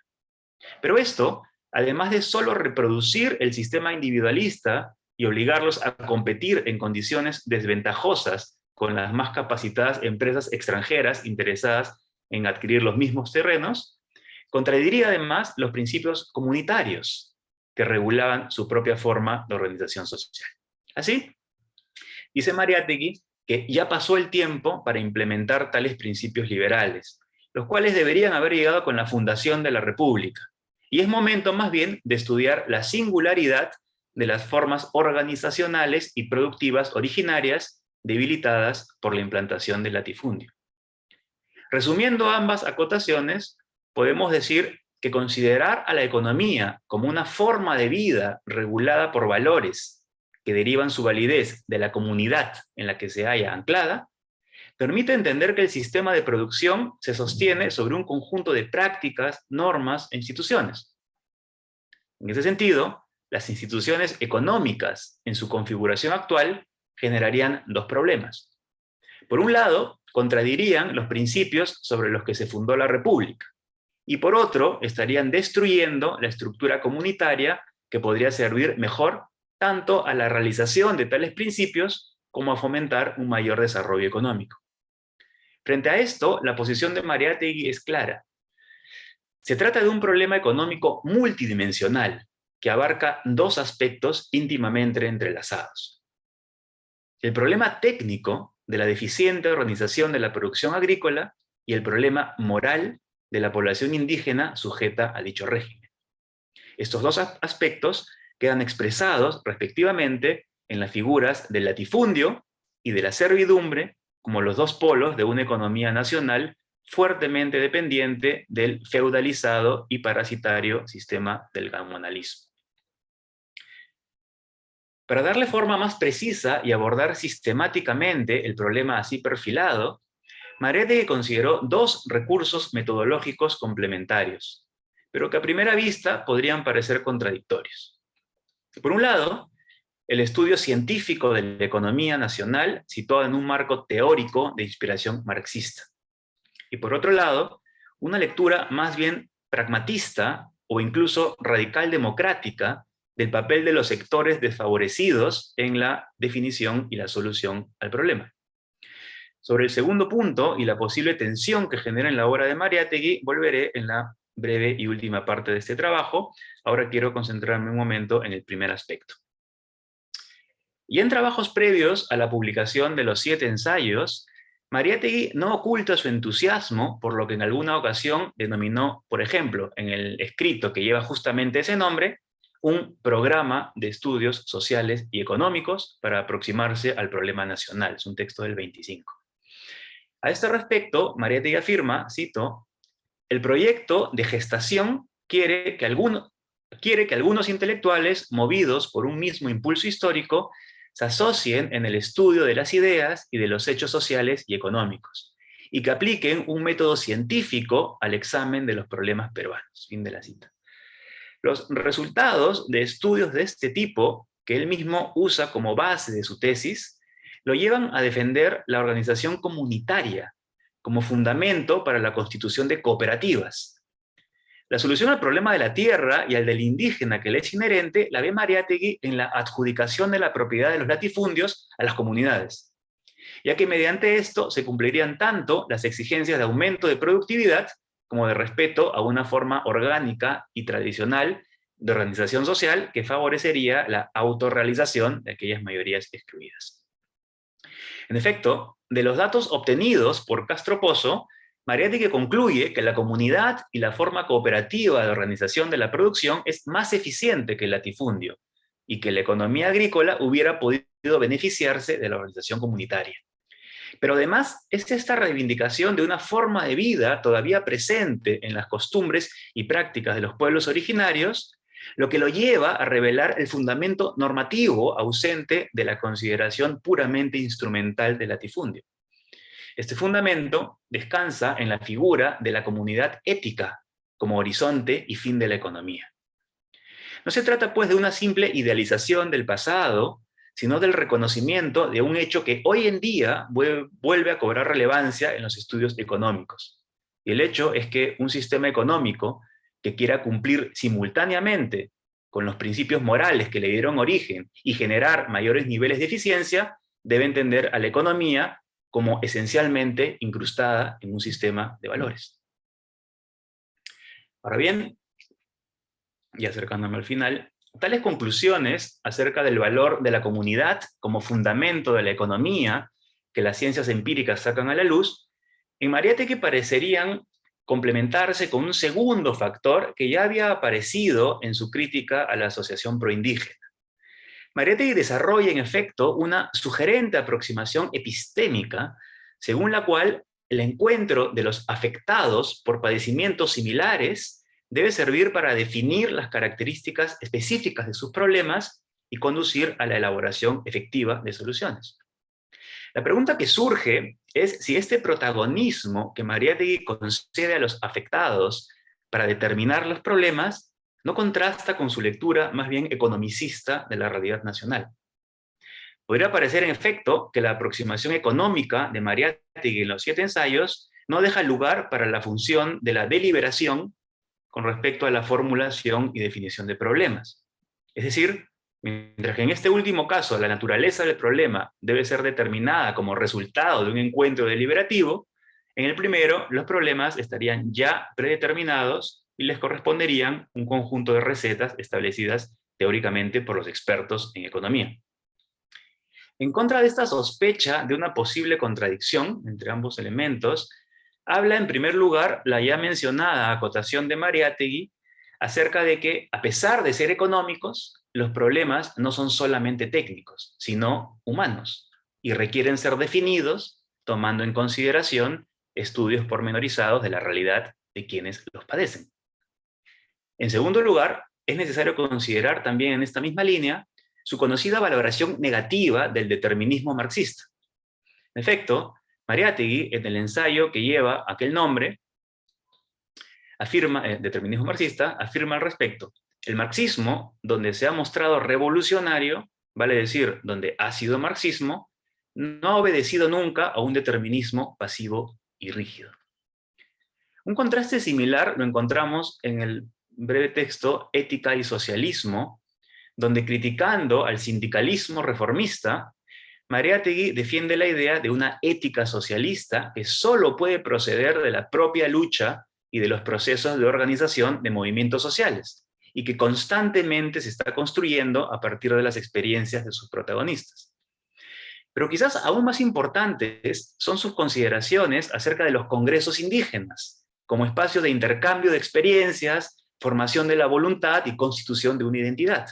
Pero esto, además de solo reproducir el sistema individualista y obligarlos a competir en condiciones desventajosas con las más capacitadas empresas extranjeras interesadas en adquirir los mismos terrenos, contradiría además los principios comunitarios que regulaban su propia forma de organización social. Así, dice Mariátegui que ya pasó el tiempo para implementar tales principios liberales, los cuales deberían haber llegado con la fundación de la República, y es momento más bien de estudiar la singularidad de las formas organizacionales y productivas originarias debilitadas por la implantación del latifundio. Resumiendo ambas acotaciones, podemos decir que considerar a la economía como una forma de vida regulada por valores que derivan su validez de la comunidad en la que se halla anclada, permite entender que el sistema de producción se sostiene sobre un conjunto de prácticas, normas e instituciones. En ese sentido, las instituciones económicas en su configuración actual generarían dos problemas. Por un lado, contradirían los principios sobre los que se fundó la República, y por otro, estarían destruyendo la estructura comunitaria que podría servir mejor tanto a la realización de tales principios como a fomentar un mayor desarrollo económico. Frente a esto, la posición de Mariátegui es clara. Se trata de un problema económico multidimensional que abarca dos aspectos íntimamente entrelazados. El problema técnico de la deficiente organización de la producción agrícola y el problema moral de la población indígena sujeta a dicho régimen. Estos dos aspectos quedan expresados respectivamente en las figuras del latifundio y de la servidumbre como los dos polos de una economía nacional fuertemente dependiente del feudalizado y parasitario sistema del gamonalismo. Para darle forma más precisa y abordar sistemáticamente el problema así perfilado, Mariátegui consideró dos recursos metodológicos complementarios, pero que a primera vista podrían parecer contradictorios. Por un lado, el estudio científico de la economía nacional situado en un marco teórico de inspiración marxista. Y por otro lado, una lectura más bien pragmatista o incluso radical democrática del papel de los sectores desfavorecidos en la definición y la solución al problema. Sobre el segundo punto y la posible tensión que genera en la obra de Mariátegui, volveré en la breve y última parte de este trabajo. Ahora quiero concentrarme un momento en el primer aspecto. Y en trabajos previos a la publicación de los 7 ensayos, Mariátegui no oculta su entusiasmo por lo que en alguna ocasión denominó, por ejemplo, en el escrito que lleva justamente ese nombre, un programa de estudios sociales y económicos para aproximarse al problema nacional. Es un texto del 25. A este respecto, Mariátegui afirma, cito, el proyecto de gestación quiere que algunos intelectuales, movidos por un mismo impulso histórico, se asocien en el estudio de las ideas y de los hechos sociales y económicos, y que apliquen un método científico al examen de los problemas peruanos. Fin de la cita. Los resultados de estudios de este tipo, que él mismo usa como base de su tesis, lo llevan a defender la organización comunitaria como fundamento para la constitución de cooperativas. La solución al problema de la tierra y al del indígena que le es inherente la ve Mariátegui en la adjudicación de la propiedad de los latifundios a las comunidades, ya que mediante esto se cumplirían tanto las exigencias de aumento de productividad como de respeto a una forma orgánica y tradicional de organización social que favorecería la autorrealización de aquellas mayorías excluidas. En efecto, de los datos obtenidos por Castro Pozo, Mariátegui concluye que la comunidad y la forma cooperativa de organización de la producción es más eficiente que el latifundio y que la economía agrícola hubiera podido beneficiarse de la organización comunitaria. Pero además es esta reivindicación de una forma de vida todavía presente en las costumbres y prácticas de los pueblos originarios lo que lo lleva a revelar el fundamento normativo ausente de la consideración puramente instrumental del latifundio. Este fundamento descansa en la figura de la comunidad ética como horizonte y fin de la economía. No se trata pues de una simple idealización del pasado, sino del reconocimiento de un hecho que hoy en día vuelve a cobrar relevancia en los estudios económicos. Y el hecho es que un sistema económico que quiera cumplir simultáneamente con los principios morales que le dieron origen y generar mayores niveles de eficiencia, debe entender a la economía como esencialmente incrustada en un sistema de valores. Ahora bien, y acercándome al final, tales conclusiones acerca del valor de la comunidad como fundamento de la economía que las ciencias empíricas sacan a la luz, en Mariátegui parecerían complementarse con un segundo factor que ya había aparecido en su crítica a la asociación proindígena. Mariátegui desarrolla, en efecto, una sugerente aproximación epistémica, según la cual el encuentro de los afectados por padecimientos similares debe servir para definir las características específicas de sus problemas y conducir a la elaboración efectiva de soluciones. La pregunta que surge es si este protagonismo que Mariátegui concede a los afectados para determinar los problemas no contrasta con su lectura más bien economicista de la realidad nacional. Podría parecer, en efecto, que la aproximación económica de Mariátegui en los 7 ensayos no deja lugar para la función de la deliberación con respecto a la formulación y definición de problemas. Es decir, mientras que en este último caso la naturaleza del problema debe ser determinada como resultado de un encuentro deliberativo, en el primero los problemas estarían ya predeterminados y les corresponderían un conjunto de recetas establecidas teóricamente por los expertos en economía. En contra de esta sospecha de una posible contradicción entre ambos elementos, habla en primer lugar la ya mencionada acotación de Mariátegui acerca de que, a pesar de ser económicos, los problemas no son solamente técnicos, sino humanos, y requieren ser definidos tomando en consideración estudios pormenorizados de la realidad de quienes los padecen. En segundo lugar, es necesario considerar también en esta misma línea su conocida valoración negativa del determinismo marxista. En efecto, Mariátegui, en el ensayo que lleva aquel nombre, afirma, determinismo marxista, afirma al respecto: el marxismo, donde se ha mostrado revolucionario, vale decir, donde ha sido marxismo, no ha obedecido nunca a un determinismo pasivo y rígido. Un contraste similar lo encontramos en el breve texto Ética y Socialismo, donde, criticando al sindicalismo reformista, Mariátegui defiende la idea de una ética socialista que solo puede proceder de la propia lucha y de los procesos de organización de movimientos sociales, y que constantemente se está construyendo a partir de las experiencias de sus protagonistas. Pero quizás aún más importantes son sus consideraciones acerca de los congresos indígenas, como espacio de intercambio de experiencias, formación de la voluntad y constitución de una identidad.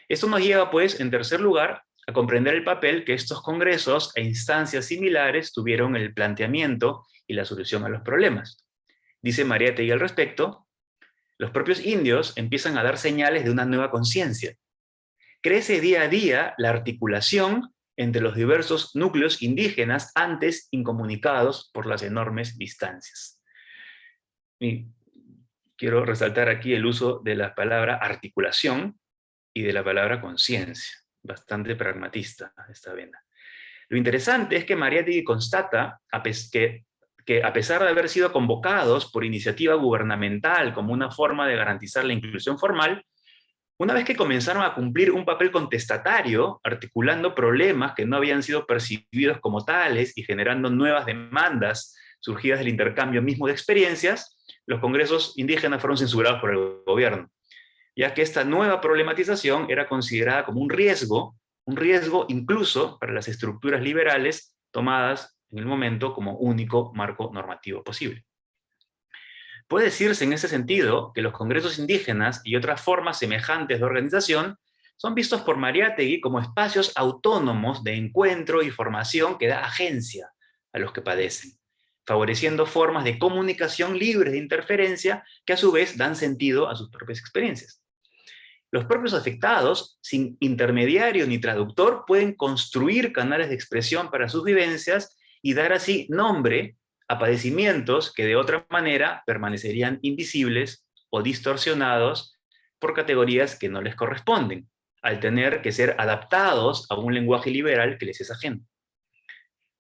Esto nos lleva, pues, en tercer lugar, a comprender el papel que estos congresos e instancias similares tuvieron en el planteamiento y la solución a los problemas. Dice Mariátegui al respecto: los propios indios empiezan a dar señales de una nueva conciencia. Crece día a día la articulación entre los diversos núcleos indígenas antes incomunicados por las enormes distancias. Y quiero resaltar aquí el uso de la palabra articulación y de la palabra conciencia, bastante pragmatista esta vena. Lo interesante es que Mariátegui constata que a pesar de haber sido convocados por iniciativa gubernamental como una forma de garantizar la inclusión formal, una vez que comenzaron a cumplir un papel contestatario, articulando problemas que no habían sido percibidos como tales y generando nuevas demandas surgidas del intercambio mismo de experiencias, los congresos indígenas fueron censurados por el gobierno, ya que esta nueva problematización era considerada como un riesgo incluso para las estructuras liberales tomadas en el momento como único marco normativo posible. Puede decirse en ese sentido que los congresos indígenas y otras formas semejantes de organización son vistos por Mariátegui como espacios autónomos de encuentro y formación que da agencia a los que padecen, favoreciendo formas de comunicación libres de interferencia que a su vez dan sentido a sus propias experiencias. Los propios afectados, sin intermediario ni traductor, pueden construir canales de expresión para sus vivencias y dar así nombre a padecimientos que de otra manera permanecerían invisibles o distorsionados por categorías que no les corresponden, al tener que ser adaptados a un lenguaje liberal que les es ajeno.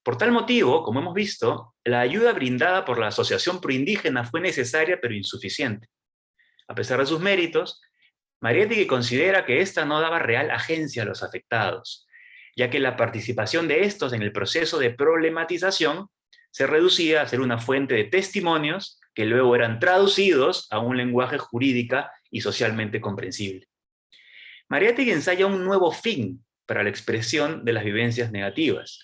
Por tal motivo, como hemos visto, la ayuda brindada por la Asociación Proindígena fue necesaria pero insuficiente. A pesar de sus méritos, Mariátegui considera que esta no daba real agencia a los afectados, ya que la participación de estos en el proceso de problematización se reducía a ser una fuente de testimonios que luego eran traducidos a un lenguaje jurídica y socialmente comprensible. Mariátegui ensaya un nuevo fin para la expresión de las vivencias negativas.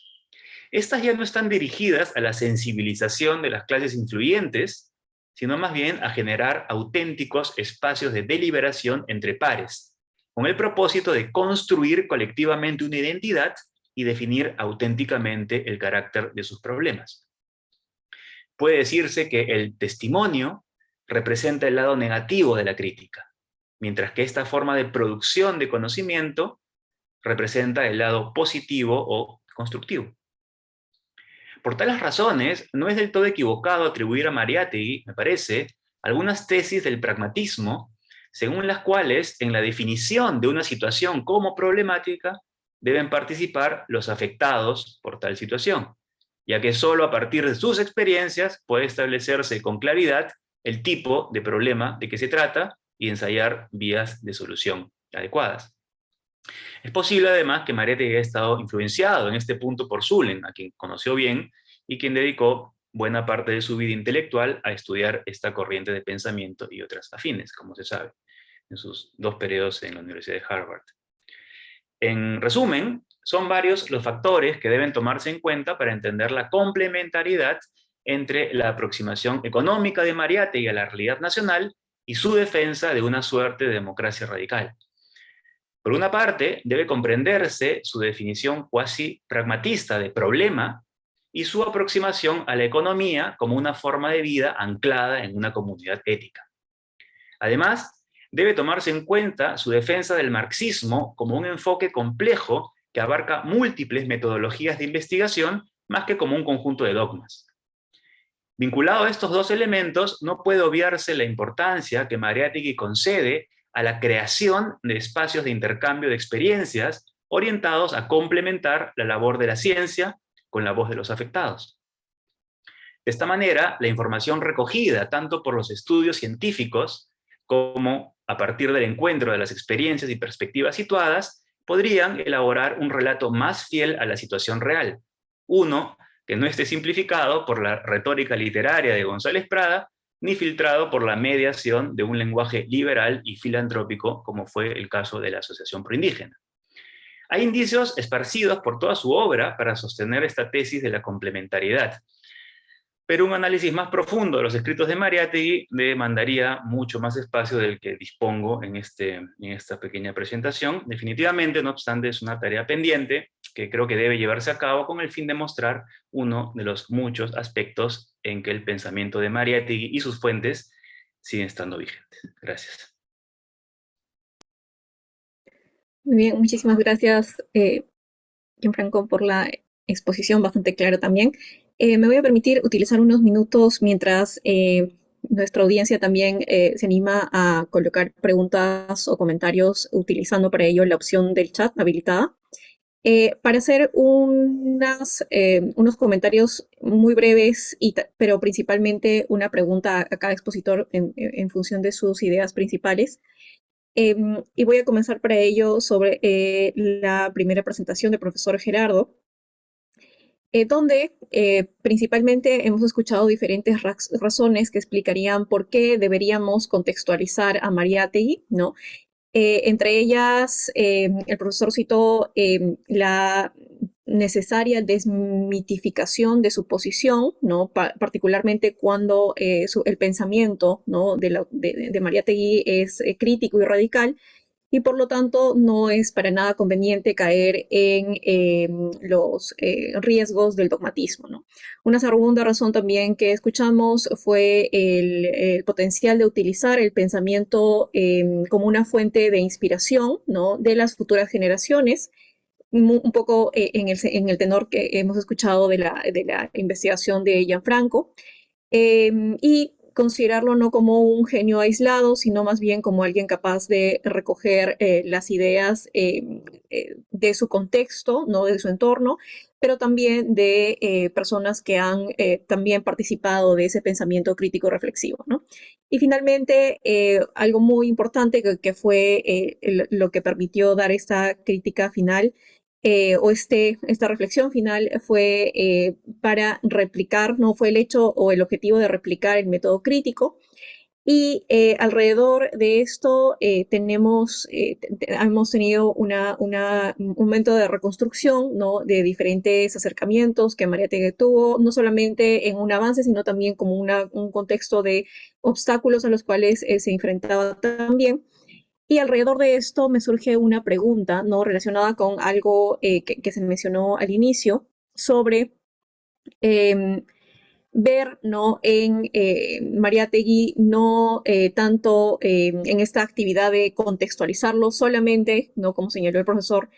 Estas ya no están dirigidas a la sensibilización de las clases influyentes, sino más bien a generar auténticos espacios de deliberación entre pares, con el propósito de construir colectivamente una identidad y definir auténticamente el carácter de sus problemas. Puede decirse que el testimonio representa el lado negativo de la crítica, mientras que esta forma de producción de conocimiento representa el lado positivo o constructivo. Por tales razones, no es del todo equivocado atribuir a Mariátegui, me parece, algunas tesis del pragmatismo, según las cuales, en la definición de una situación como problemática, deben participar los afectados por tal situación, ya que solo a partir de sus experiencias puede establecerse con claridad el tipo de problema de que se trata y ensayar vías de solución adecuadas. Es posible además que Mariátegui haya estado influenciado en este punto por Zulem, a quien conoció bien y quien dedicó buena parte de su vida intelectual a estudiar esta corriente de pensamiento y otras afines, como se sabe, en sus 2 periodos en la Universidad de Harvard. En resumen, son varios los factores que deben tomarse en cuenta para entender la complementariedad entre la aproximación económica de Mariátegui a la realidad nacional y su defensa de una suerte de democracia radical. Por una parte, debe comprenderse su definición cuasi pragmatista de problema y su aproximación a la economía como una forma de vida anclada en una comunidad ética. Además, debe tomarse en cuenta su defensa del marxismo como un enfoque complejo que abarca múltiples metodologías de investigación más que como un conjunto de dogmas. Vinculado a estos 2 elementos, no puede obviarse la importancia que Mariátegui concede a la creación de espacios de intercambio de experiencias orientados a complementar la labor de la ciencia con la voz de los afectados. De esta manera, la información recogida tanto por los estudios científicos como a partir del encuentro de las experiencias y perspectivas situadas, podrían elaborar un relato más fiel a la situación real, uno que no esté simplificado por la retórica literaria de González Prada, ni filtrado por la mediación de un lenguaje liberal y filantrópico, como fue el caso de la Asociación Proindígena. Hay indicios esparcidos por toda su obra para sostener esta tesis de la complementariedad, pero un análisis más profundo de los escritos de Mariátegui demandaría mucho más espacio del que dispongo en esta pequeña presentación. Definitivamente, no obstante, es una tarea pendiente que creo que debe llevarse a cabo con el fin de mostrar uno de los muchos aspectos en que el pensamiento de Mariátegui y sus fuentes siguen estando vigentes. Gracias. Muy bien, muchísimas gracias, Gianfranco, por la exposición bastante clara también. Me voy a permitir utilizar unos minutos mientras nuestra audiencia también se anima a colocar preguntas o comentarios utilizando para ello la opción del chat habilitada. Para hacer unos comentarios muy breves, pero principalmente una pregunta a cada expositor en función de sus ideas principales. Y voy a comenzar para ello sobre la primera presentación del profesor Gerardo, donde principalmente hemos escuchado diferentes razones que explicarían por qué deberíamos contextualizar a Mariátegui, ¿no? Entre ellas, el profesor citó la necesaria desmitificación de su posición, ¿no? Particularmente cuando el pensamiento, ¿no? de Mariátegui es crítico y radical, y por lo tanto no es para nada conveniente caer en los riesgos del dogmatismo, ¿no? Una segunda razón también que escuchamos fue el potencial de utilizar el pensamiento como una fuente de inspiración, ¿no? De las futuras generaciones, un poco en el tenor que hemos escuchado de la investigación de Gianfranco, y considerarlo no como un genio aislado, sino más bien como alguien capaz de recoger las ideas de su contexto, ¿no? De su entorno, pero también de personas que han también participado de ese pensamiento crítico reflexivo, ¿no? Y finalmente, algo muy importante que fue lo que permitió dar esta crítica final, esta reflexión final fue para replicar, no fue el hecho o el objetivo de replicar el método crítico. Y alrededor de esto hemos tenido un momento de reconstrucción, ¿no? De diferentes acercamientos que Mariátegui tuvo, no solamente en un avance, sino también como un contexto de obstáculos a los cuales se enfrentaba también. Y alrededor de esto me surge una pregunta, ¿no? Relacionada con algo que se mencionó al inicio sobre eh, ver, ¿no? En Mariátegui no tanto en esta actividad de contextualizarlo solamente, ¿no? Como señaló el profesor,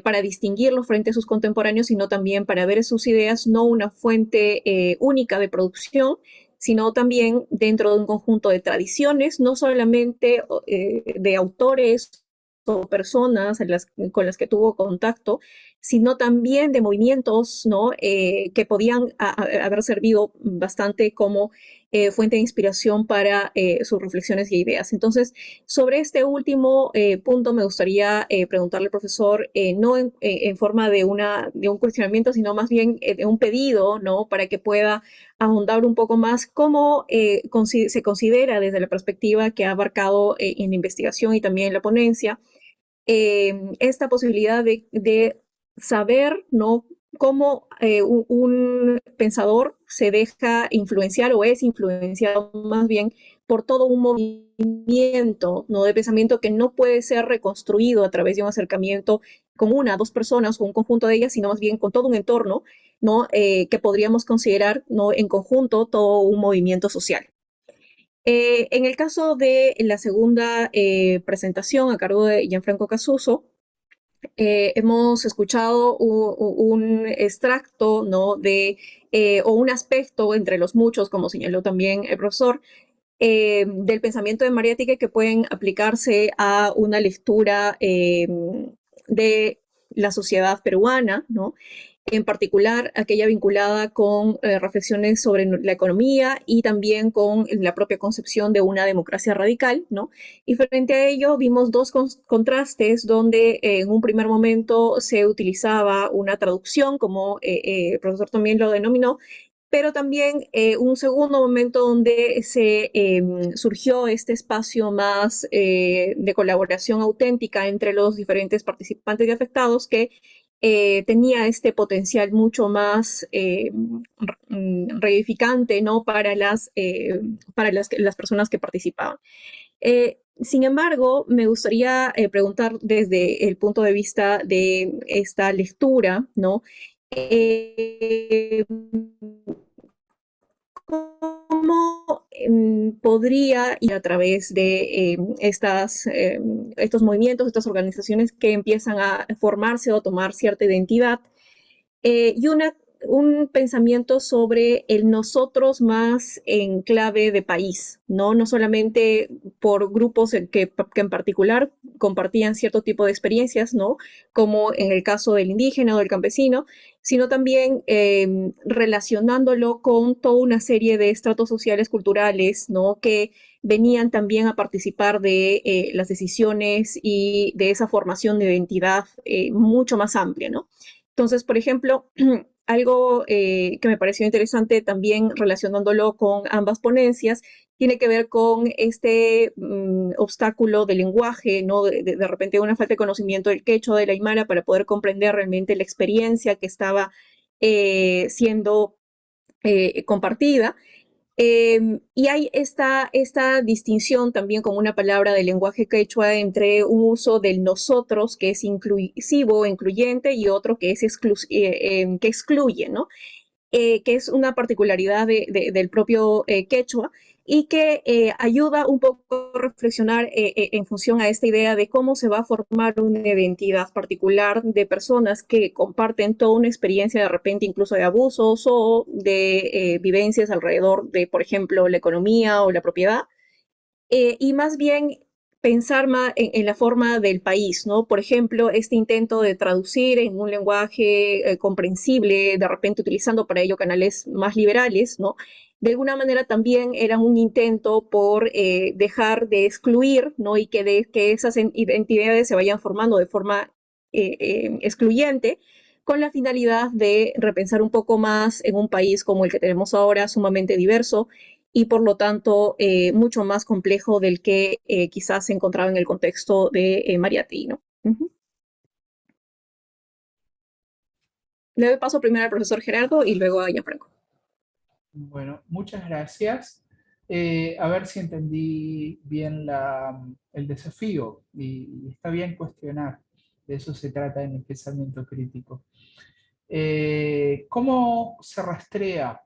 para distinguirlo frente a sus contemporáneos, sino también para ver sus ideas no una fuente única de producción, sino también dentro de un conjunto de tradiciones, no solamente de autores o personas con las que tuvo contacto, sino también de movimientos, ¿no? Que podían haber servido bastante como fuente de inspiración para sus reflexiones y ideas. Entonces, sobre este último punto me gustaría preguntarle al profesor, no en forma de un cuestionamiento, sino más bien de un pedido, ¿no? Para que pueda ahondar un poco más cómo se considera desde la perspectiva que ha abarcado en la investigación y también en la ponencia, esta posibilidad de saber, ¿no? Cómo un pensador se deja influenciar o es influenciado más bien por todo un movimiento, ¿no? De pensamiento que no puede ser reconstruido a través de un acercamiento con una, dos personas o un conjunto de ellas, sino más bien con todo un entorno, ¿no? Que podríamos considerar, ¿no? En conjunto todo un movimiento social. En el caso de la segunda presentación a cargo de Gianfranco Casuso, hemos escuchado un extracto, ¿no? O un aspecto entre los muchos, como señaló también el profesor, del pensamiento de Mariátegui que pueden aplicarse a una lectura de la sociedad peruana, ¿no? En particular aquella vinculada con reflexiones sobre la economía y también con la propia concepción de una democracia radical, ¿no? Y frente a ello vimos dos contrastes donde en un primer momento se utilizaba una traducción, como el profesor también lo denominó, pero también un segundo momento donde surgió este espacio más de colaboración auténtica entre los diferentes participantes y afectados que tenía este potencial mucho más reedificante, ¿no? Para las personas que participaban. Sin embargo, me gustaría preguntar desde el punto de vista de esta lectura, ¿no? ¿Cómo podría ir a través de estos movimientos, estas organizaciones que empiezan a formarse o tomar cierta identidad, y un pensamiento sobre el nosotros más en clave de país, ¿no? No solamente por grupos que en particular compartían cierto tipo de experiencias, ¿no? Como en el caso del indígena o del campesino, sino también relacionándolo con toda una serie de estratos sociales culturales, ¿no? Que venían también a participar de las decisiones y de esa formación de identidad mucho más amplia, ¿no? Entonces, por ejemplo, algo que me pareció interesante también relacionándolo con ambas ponencias tiene que ver con este obstáculo del lenguaje, ¿no? De repente una falta de conocimiento del quechua, del aymara, para poder comprender realmente la experiencia que estaba siendo compartida. Y hay esta distinción también como una palabra del lenguaje quechua entre un uso del nosotros, que es inclusivo, incluyente, y otro que es que excluye, ¿no? Que es una particularidad del propio quechua y que ayuda un poco a reflexionar en función a esta idea de cómo se va a formar una identidad particular de personas que comparten toda una experiencia de repente incluso de abusos o de vivencias alrededor de, por ejemplo, la economía o la propiedad, y más bien pensar más en la forma del país, ¿no? Por ejemplo, este intento de traducir en un lenguaje comprensible, de repente utilizando para ello canales más liberales, ¿no? De alguna manera también era un intento por dejar de excluir, ¿no? Y que esas identidades se vayan formando de forma excluyente, con la finalidad de repensar un poco más en un país como el que tenemos ahora, sumamente diverso, y por lo tanto mucho más complejo del que quizás se encontraba en el contexto de Mariátegui, ¿no? Uh-huh. Le doy paso primero al profesor Gerardo y luego a Gianfranco. Bueno, muchas gracias. A ver si entendí bien el desafío y está bien cuestionar. De eso se trata en el pensamiento crítico. ¿Cómo se rastrea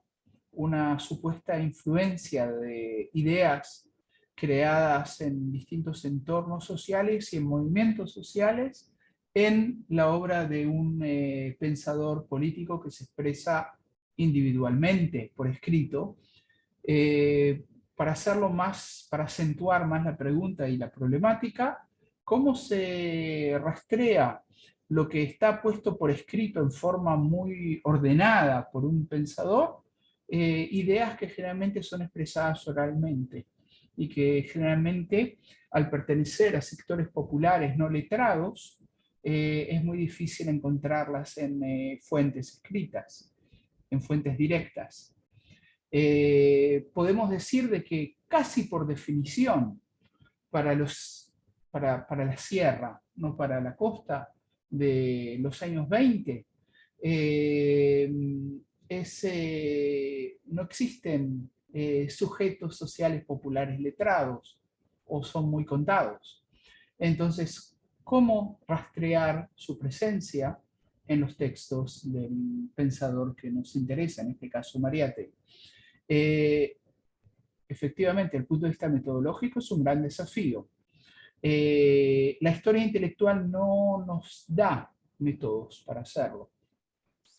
una supuesta influencia de ideas creadas en distintos entornos sociales y en movimientos sociales en la obra de un pensador político que se expresa individualmente, por escrito? Para hacerlo más, para acentuar más la pregunta y la problemática, ¿cómo se rastrea lo que está puesto por escrito en forma muy ordenada por un pensador? Ideas que generalmente son expresadas oralmente y que generalmente, al pertenecer a sectores populares no letrados, es muy difícil encontrarlas en fuentes escritas, en fuentes directas. Podemos decir de que casi por definición para la sierra, no para la costa de los años 20, no existen sujetos sociales populares letrados o son muy contados. Entonces, ¿cómo rastrear su presencia en los textos del pensador que nos interesa, en este caso Mariátegui? Efectivamente, el punto de vista metodológico es un gran desafío. La historia intelectual no nos da métodos para hacerlo.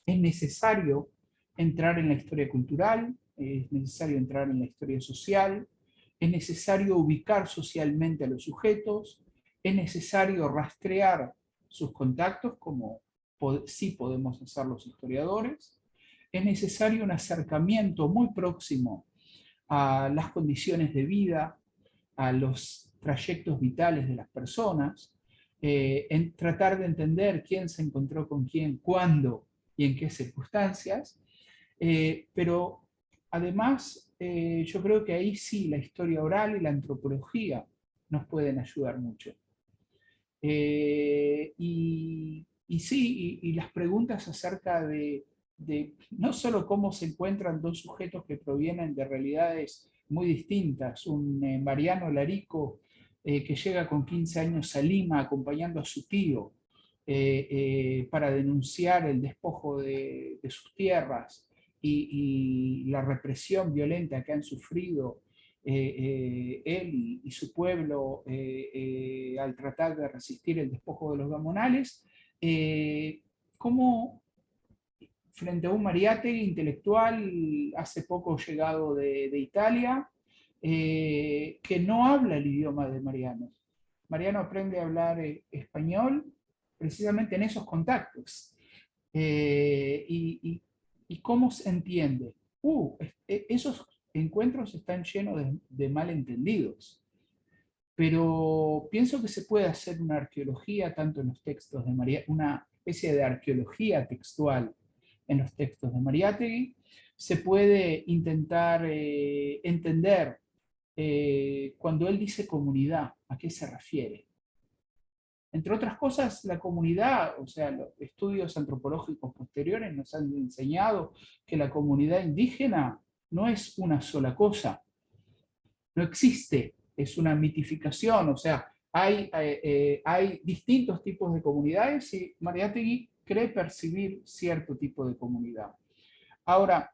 Es necesario entrar en la historia cultural, es necesario entrar en la historia social, es necesario ubicar socialmente a los sujetos, es necesario rastrear sus contactos, como sí podemos hacer los historiadores, es necesario un acercamiento muy próximo a las condiciones de vida, a los trayectos vitales de las personas, en tratar de entender quién se encontró con quién, cuándo y en qué circunstancias, pero además yo creo que ahí sí la historia oral y la antropología nos pueden ayudar mucho. Y sí, y las preguntas acerca de no solo cómo se encuentran dos sujetos que provienen de realidades muy distintas, un Mariano Larico que llega con 15 años a Lima acompañando a su tío para denunciar el despojo de sus tierras y la represión violenta que han sufrido él y su pueblo al tratar de resistir el despojo de los gamonales, cómo frente a un Mariátegui intelectual hace poco llegado de Italia, que no habla el idioma de Mariano. Mariano aprende a hablar español precisamente en esos contactos. Y cómo se entiende. Esos encuentros están llenos de malentendidos. Pero pienso que se puede hacer una arqueología, tanto en los textos de Mariátegui, una especie de arqueología textual en los textos de Mariátegui. Se puede intentar entender cuando él dice comunidad, ¿a qué se refiere? Entre otras cosas, la comunidad, o sea, los estudios antropológicos posteriores nos han enseñado que la comunidad indígena no es una sola cosa, no existe, es una mitificación, o sea, hay distintos tipos de comunidades y Mariátegui cree percibir cierto tipo de comunidad. Ahora,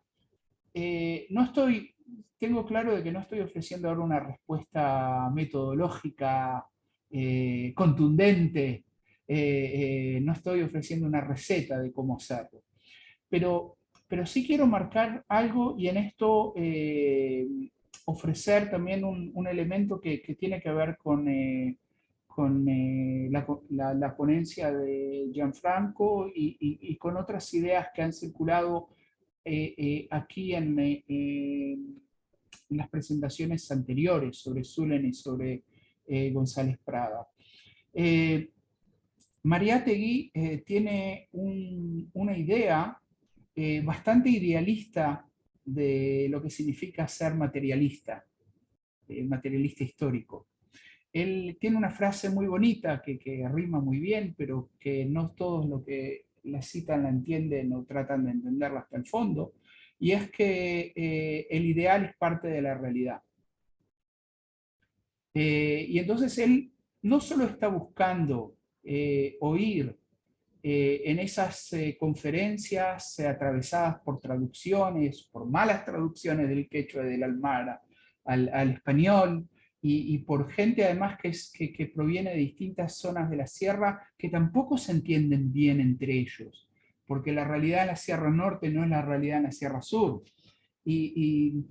tengo claro de que no estoy ofreciendo ahora una respuesta metodológica contundente, no estoy ofreciendo una receta de cómo hacerlo, pero sí quiero marcar algo y en esto ofrecer también un elemento que tiene que ver con la ponencia de Gianfranco y con otras ideas que han circulado aquí en las presentaciones anteriores sobre Zulen y sobre González Prada. Mariátegui tiene una idea bastante idealista de lo que significa ser materialista histórico. Él tiene una frase muy bonita que rima muy bien, pero que no todos los que la citan la entienden o tratan de entenderla hasta el fondo, y es que el ideal es parte de la realidad. Y entonces él no solo está buscando oír en esas conferencias atravesadas por traducciones, por malas traducciones del quechua y del aymara al español, y por gente además que proviene de distintas zonas de la sierra que tampoco se entienden bien entre ellos, porque la realidad en la Sierra Norte no es la realidad en la Sierra Sur. Y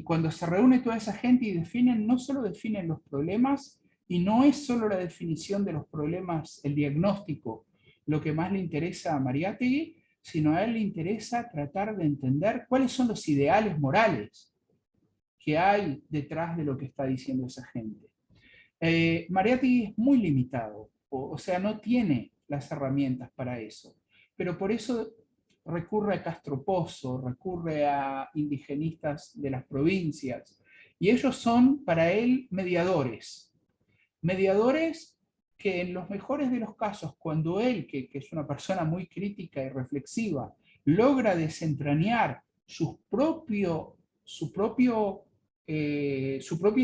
cuando se reúne toda esa gente y definen, no solo definen los problemas, y no es solo la definición de los problemas, el diagnóstico, lo que más le interesa a Mariátegui, sino a él le interesa tratar de entender cuáles son los ideales morales que hay detrás de lo que está diciendo esa gente. Mariátegui es muy limitado, o sea, no tiene las herramientas para eso, pero por eso recurre a Castro Pozo, recurre a indigenistas de las provincias, y ellos son para él mediadores que en los mejores de los casos, cuando él, que es una persona muy crítica y reflexiva, logra desentrañar su propia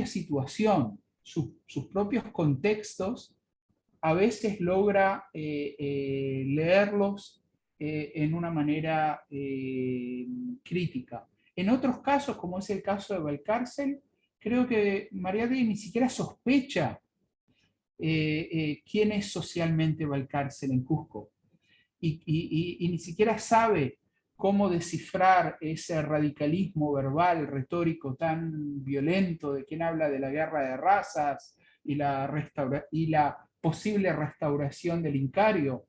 situación, sus propios contextos, a veces logra leerlos en una manera crítica. En otros casos, como es el caso de Valcárcel, creo que Mariátegui ni siquiera sospecha quién es socialmente Valcárcel en Cusco. Y ni siquiera sabe cómo descifrar ese radicalismo verbal, retórico tan violento de quien habla de la guerra de razas y la posible restauración del Incario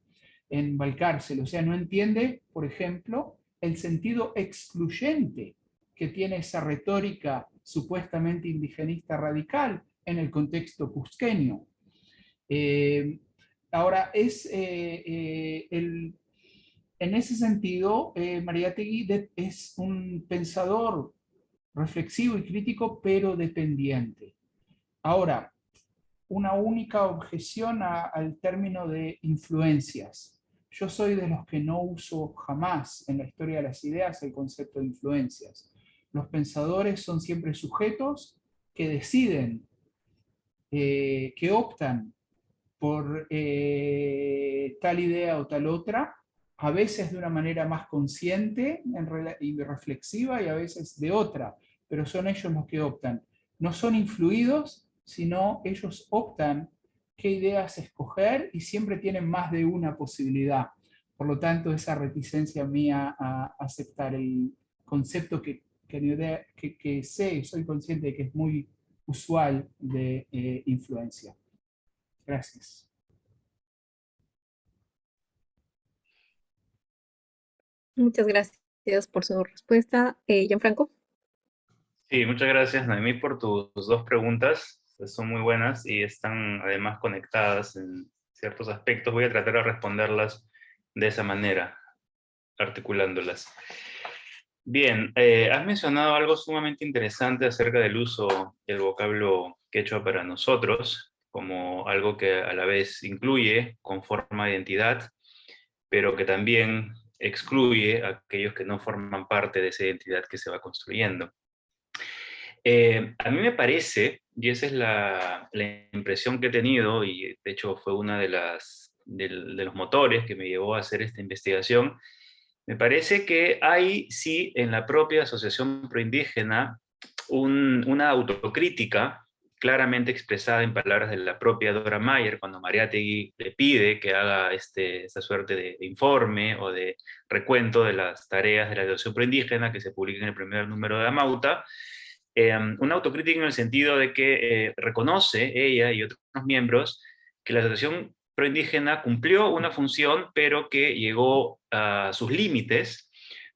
en Valcárcel. O sea, no entiende, por ejemplo, el sentido excluyente que tiene esa retórica supuestamente indigenista radical en el contexto cusqueño. Ahora, en ese sentido, Mariátegui es un pensador reflexivo y crítico, pero dependiente. Ahora, una única objeción al término de influencias. Yo soy de los que no uso jamás en la historia de las ideas el concepto de influencias. Los pensadores son siempre sujetos que deciden, que optan por tal idea o tal otra, a veces de una manera más consciente y reflexiva y a veces de otra, pero son ellos los que optan. no son influidos, sino ellos optan qué ideas escoger y siempre tienen más de una posibilidad. Por lo tanto, esa reticencia mía a aceptar el concepto que sé, soy consciente de que es muy usual de influencia. Gracias. Muchas gracias por su respuesta. Gianfranco. Sí, muchas gracias, Noemí, por tus dos preguntas. Son muy buenas y están además conectadas en ciertos aspectos. Voy a tratar de responderlas de esa manera, articulándolas. Bien, has mencionado algo sumamente interesante acerca del uso del vocablo quechua para nosotros, como algo que a la vez incluye, conforma identidad, pero que también excluye a aquellos que no forman parte de esa identidad que se va construyendo. A mí me parece, y esa es la impresión que he tenido, y de hecho fue una de los motores que me llevó a hacer esta investigación, me parece que hay sí en la propia Asociación Proindígena una autocrítica claramente expresada en palabras de la propia Dora Mayer, cuando Mariátegui le pide que haga esta suerte de informe o de recuento de las tareas de la Asociación Proindígena que se publica en el primer número de Amauta. Una autocrítica en el sentido de que reconoce ella y otros miembros que la Asociación Proindígena cumplió una función, pero que llegó a sus límites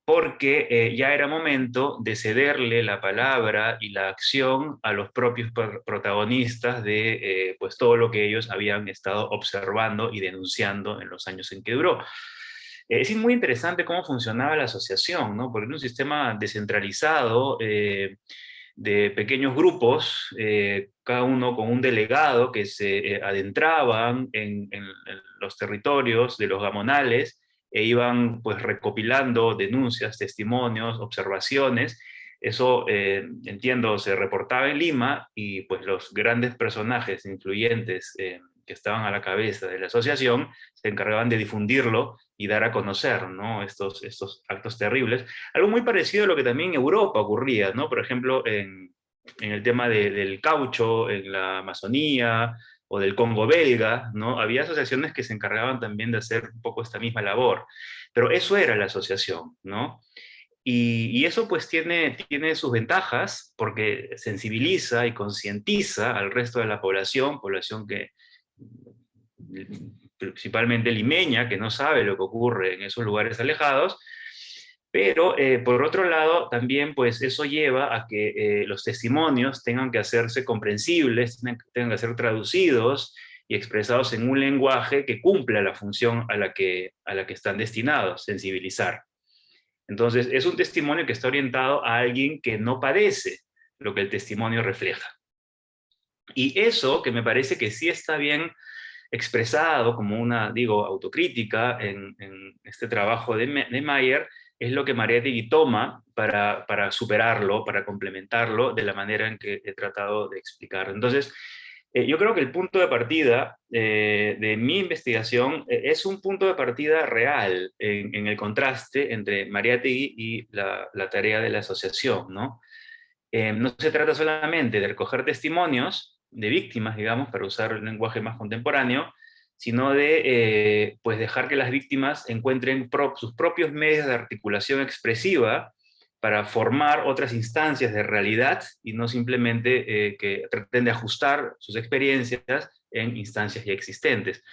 porque ya era momento de cederle la palabra y la acción a los propios protagonistas de pues todo lo que ellos habían estado observando y denunciando en los años en que duró. Es muy interesante cómo funcionaba la asociación, ¿no? Porque era un sistema descentralizado, de pequeños grupos, cada uno con un delegado que se adentraban en los territorios de los gamonales e iban pues recopilando denuncias, testimonios, observaciones. Eso, entiendo, se reportaba en Lima y pues los grandes personajes influyentes que estaban a la cabeza de la asociación se encargaban de difundirlo y dar a conocer, ¿no? estos actos terribles. Algo muy parecido a lo que también en Europa ocurría, ¿no? Por ejemplo, en el tema del caucho, en la Amazonía o del Congo belga, ¿no? Había asociaciones que se encargaban también de hacer un poco esta misma labor. Pero eso era la asociación, ¿no? Y eso pues tiene sus ventajas porque sensibiliza y concientiza al resto de la población que principalmente limeña, que no sabe lo que ocurre en esos lugares alejados, pero por otro lado también pues eso lleva a que los testimonios tengan que hacerse comprensibles, tengan que ser traducidos y expresados en un lenguaje que cumpla la función a la que están destinados, sensibilizar. Entonces, es un testimonio que está orientado a alguien que no padece lo que el testimonio refleja. Y eso, que me parece que sí está bien expresado como una, digo, autocrítica en este trabajo de Mayer, es lo que Mariátegui toma para superarlo, para complementarlo de la manera en que he tratado de explicar. Entonces, yo creo que el punto de partida de mi investigación es un punto de partida real en el contraste entre Mariátegui y la tarea de la asociación, ¿no? No se trata solamente de recoger testimonios de víctimas, digamos, para usar un lenguaje más contemporáneo, sino de pues dejar que las víctimas encuentren sus propios medios de articulación expresiva para formar otras instancias de realidad y no simplemente que traten de ajustar sus experiencias en instancias ya existentes.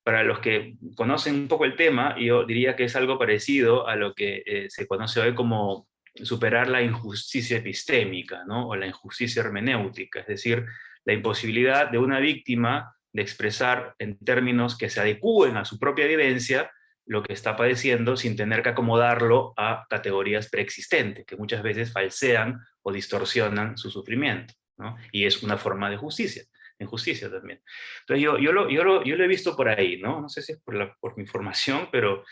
Para los que conocen un poco el tema, yo diría que es algo parecido a lo que se conoce hoy como superar la injusticia epistémica, ¿no? O la injusticia hermenéutica, es decir, la imposibilidad de una víctima de expresar en términos que se adecúen a su propia vivencia lo que está padeciendo sin tener que acomodarlo a categorías preexistentes, que muchas veces falsean o distorsionan su sufrimiento, ¿no? Y es una forma de justicia, injusticia también. Entonces yo lo he visto por ahí, ¿no? No sé si es por mi formación, pero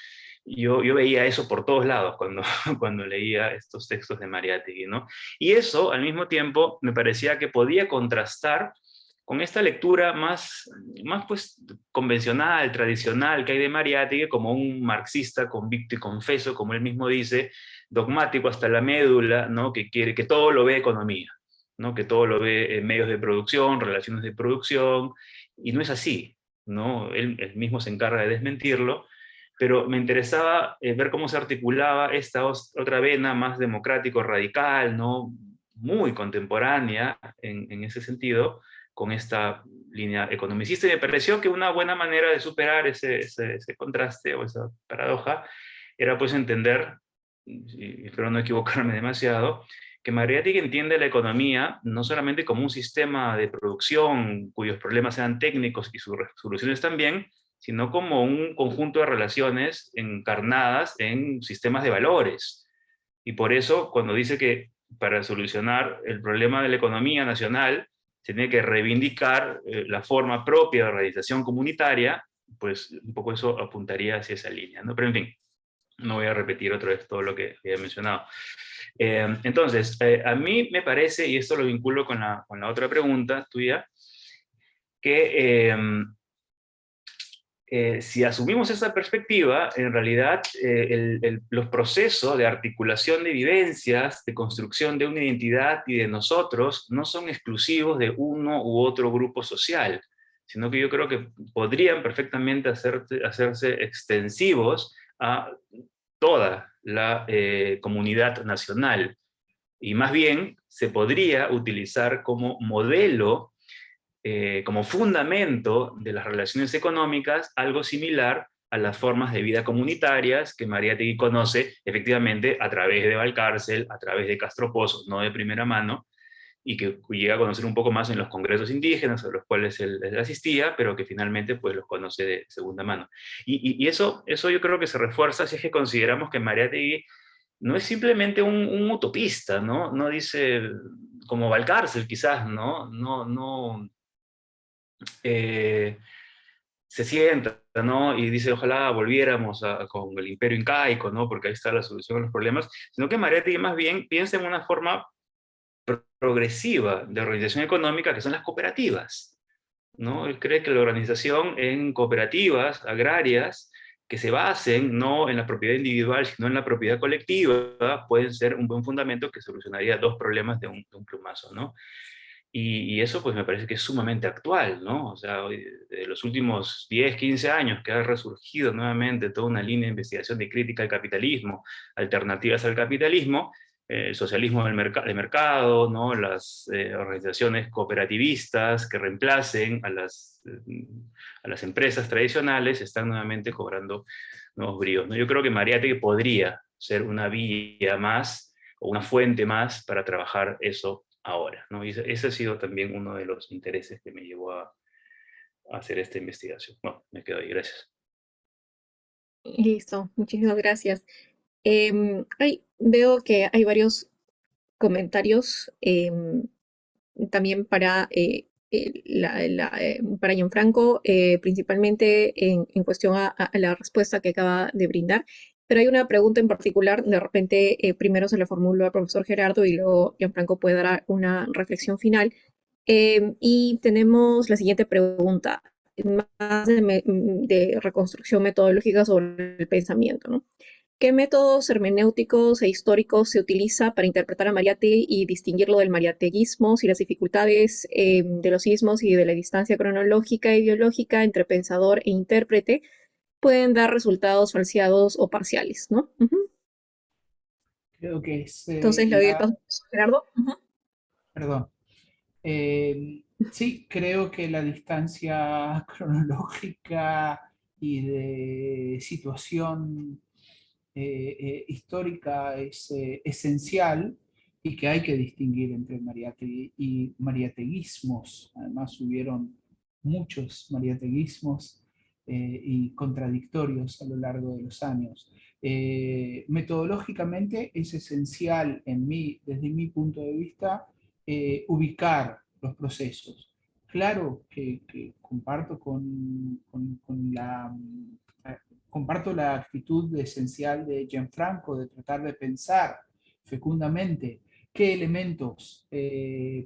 yo veía eso por todos lados cuando, cuando leía estos textos de Mariátegui, ¿no? Y eso, al mismo tiempo, me parecía que podía contrastar con esta lectura más pues, convencional, tradicional que hay de Mariátegui como un marxista convicto y confeso, como él mismo dice, dogmático hasta la médula, ¿no? Que quiere que todo lo ve economía, ¿no? Que todo lo ve en medios de producción, relaciones de producción, y no es así, ¿no? Él mismo se encarga de desmentirlo, pero me interesaba ver cómo se articulaba esta otra vena más democrático, radical, ¿no? Muy contemporánea en ese sentido, con esta línea economicista, y me pareció que una buena manera de superar ese contraste o esa paradoja era pues entender, y espero no equivocarme demasiado, que Mariátegui entiende la economía no solamente como un sistema de producción cuyos problemas sean técnicos y sus soluciones también, sino como un conjunto de relaciones encarnadas en sistemas de valores. Y por eso, cuando dice que para solucionar el problema de la economía nacional, se tiene que reivindicar la forma propia de organización comunitaria, pues un poco eso apuntaría hacia esa línea, ¿no? Pero en fin, no voy a repetir otra vez todo lo que he mencionado. Entonces, a mí me parece, y esto lo vinculo con la otra pregunta tuya, que si asumimos esa perspectiva, en realidad los procesos de articulación de vivencias, de construcción de una identidad y de nosotros, no son exclusivos de uno u otro grupo social, sino que yo creo que podrían perfectamente hacerse extensivos a toda la comunidad nacional. Y más bien se podría utilizar como modelo, como fundamento de las relaciones económicas, algo similar a las formas de vida comunitarias que Mariátegui conoce efectivamente a través de Valcárcel, a través de Castro Pozos, no de primera mano, y que llega a conocer un poco más en los congresos indígenas a los cuales él asistía, pero que finalmente pues los conoce de segunda mano. Y eso yo creo que se refuerza si es que consideramos que Mariátegui no es simplemente un utopista, ¿no? No dice, como Valcárcel quizás, ¿no? No eh, se sienta, ¿no? Y dice, ojalá volviéramos con el imperio incaico, ¿no? Porque ahí está la solución a los problemas, sino que Mariátegui más bien piensa en una forma progresiva de organización económica que son las cooperativas, ¿no? Él cree que la organización en cooperativas agrarias que se basen no en la propiedad individual, sino en la propiedad colectiva, pueden ser un buen fundamento que solucionaría dos problemas de un plumazo, ¿no? Y eso pues me parece que es sumamente actual, ¿no? O sea, de los últimos 10, 15 años que ha resurgido nuevamente toda una línea de investigación de crítica al capitalismo, alternativas al capitalismo, el socialismo de mercado, ¿no? Las organizaciones cooperativistas que reemplacen a las empresas tradicionales están nuevamente cobrando nuevos bríos, ¿no? Yo creo que Mariátegui podría ser una vía más o una fuente más para trabajar eso ahora, ¿no? Y ese ha sido también uno de los intereses que me llevó a hacer esta investigación. Bueno, me quedo ahí, gracias. Listo, muchísimas gracias. Veo que hay varios comentarios también para, para Gianfranco, principalmente en cuestión a la respuesta que acaba de brindar. Pero hay una pregunta en particular, de repente primero se la formulo al profesor Gerardo y luego Gianfranco puede dar una reflexión final. Y tenemos la siguiente pregunta, más de reconstrucción metodológica sobre el pensamiento, ¿no? ¿Qué métodos hermenéuticos e históricos se utiliza para interpretar a Mariátegui y distinguirlo del mariateguismo y las dificultades de los sismos y de la distancia cronológica y biológica entre pensador e intérprete pueden dar resultados falseados o parciales, ¿no? Ujú. Creo que es Entonces le doy el paso a Gerardo. Ujú. perdón. Sí, creo que la distancia cronológica y de situación histórica es esencial y que hay que distinguir entre Mariátegui y mariateguismos. Además hubieron muchos mariateguismos y contradictorios a lo largo de los años. Metodológicamente es esencial desde mi punto de vista, ubicar los procesos. Claro que comparto comparto la actitud esencial de Gianfranco de tratar de pensar fecundamente qué elementos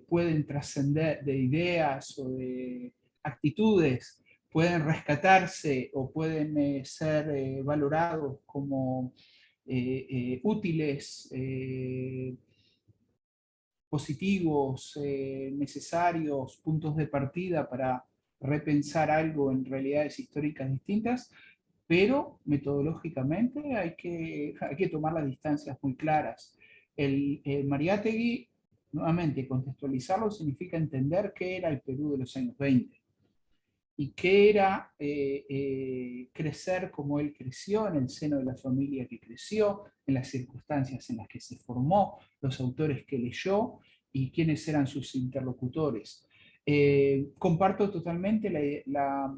pueden trascender de ideas o de actitudes, pueden rescatarse o pueden ser valorados como útiles positivos, necesarios, puntos de partida para repensar algo en realidades históricas distintas, pero metodológicamente hay que tomar las distancias muy claras. El Mariátegui, nuevamente, contextualizarlo significa entender qué era el Perú de los años 20 y qué era crecer como él creció, en el seno de la familia que creció, en las circunstancias en las que se formó, los autores que leyó y quiénes eran sus interlocutores. Comparto totalmente la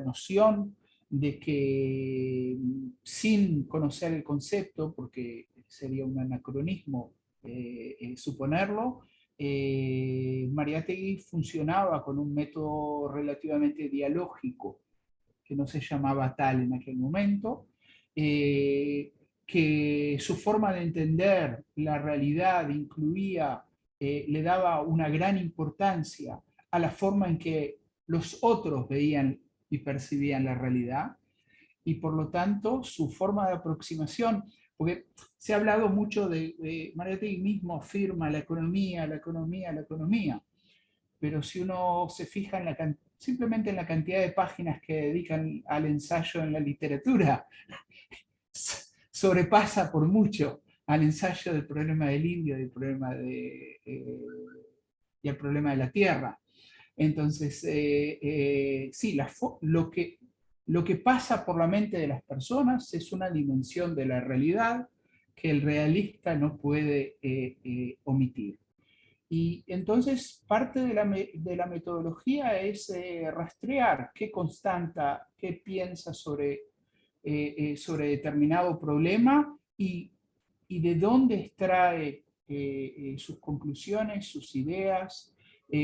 noción de que sin conocer el concepto, porque sería un anacronismo suponerlo, Mariátegui funcionaba con un método relativamente dialógico, que no se llamaba tal en aquel momento, que su forma de entender la realidad incluía, le daba una gran importancia a la forma en que los otros veían y percibían la realidad, y por lo tanto su forma de aproximación, porque se ha hablado mucho Mariátegui mismo afirma la economía, la economía, la economía, pero si uno se fija simplemente en la cantidad de páginas que dedican al ensayo en la literatura, sobrepasa por mucho al ensayo del problema del indio, del problema y el problema de la tierra. Entonces, sí, lo que pasa por la mente de las personas es una dimensión de la realidad que el realista no puede omitir. Y entonces parte de la metodología es rastrear qué constata, qué piensa sobre determinado problema y de dónde extrae sus conclusiones, sus ideas,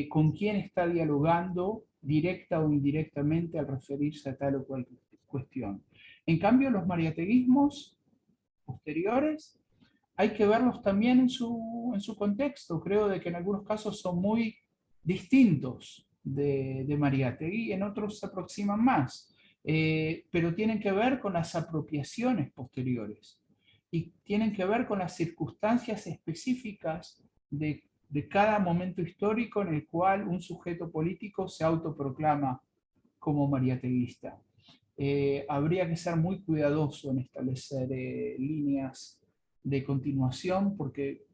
con quién está dialogando directa o indirectamente al referirse a tal o cual cuestión. En cambio, los mariateguismos posteriores hay que verlos también en su contexto. Creo de que en algunos casos son muy distintos de Mariátegui, en otros se aproximan más, pero tienen que ver con las apropiaciones posteriores y tienen que ver con las circunstancias específicas de cada momento histórico en el cual un sujeto político se autoproclama como mariateguista. Habría que ser muy cuidadoso en establecer líneas de continuación, porque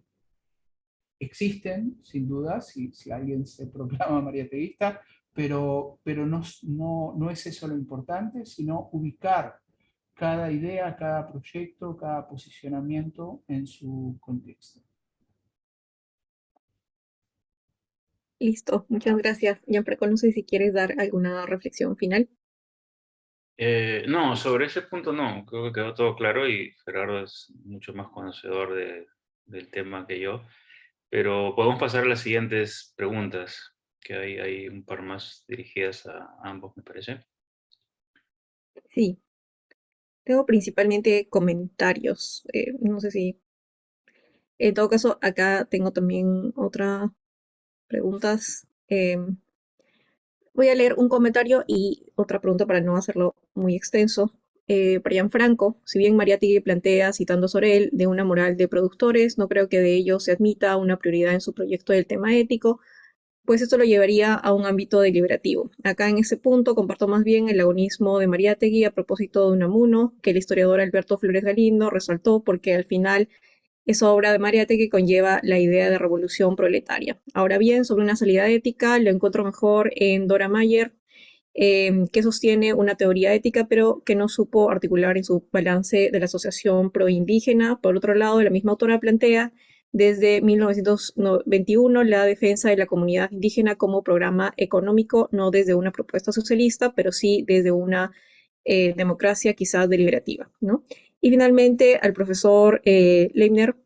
existen, sin duda, si alguien se proclama mariateguista, pero no es eso lo importante, sino ubicar cada idea, cada proyecto, cada posicionamiento en su contexto. Listo, muchas gracias. Gianfranco, no sé si quieres dar alguna reflexión final. No, sobre ese punto no, creo que quedó todo claro y Gerardo es mucho más conocedor del tema que yo, pero podemos pasar a las siguientes preguntas, que hay un par más dirigidas a ambos, me parece. Sí, tengo principalmente comentarios. No sé si, en todo caso, acá tengo también otras preguntas. Voy a leer un comentario y otra pregunta para no hacerlo muy extenso. Para Gianfranco, si bien Mariátegui plantea, citando sobre él, de una moral de productores, no creo que de ello se admita una prioridad en su proyecto del tema ético, pues esto lo llevaría a un ámbito deliberativo. Acá en ese punto comparto más bien el agonismo de Mariátegui a propósito de Unamuno, que el historiador Alberto Flores Galindo resaltó porque al final es obra de Mariátegui que conlleva la idea de revolución proletaria. Ahora bien, sobre una salida ética, lo encuentro mejor en Dora Mayer, que sostiene una teoría ética, pero que no supo articular en su balance de la asociación proindígena. Por otro lado, la misma autora plantea desde 1921 la defensa de la comunidad indígena como programa económico, no desde una propuesta socialista, pero sí desde una democracia quizás deliberativa, ¿no? Y finalmente, al profesor Leibner,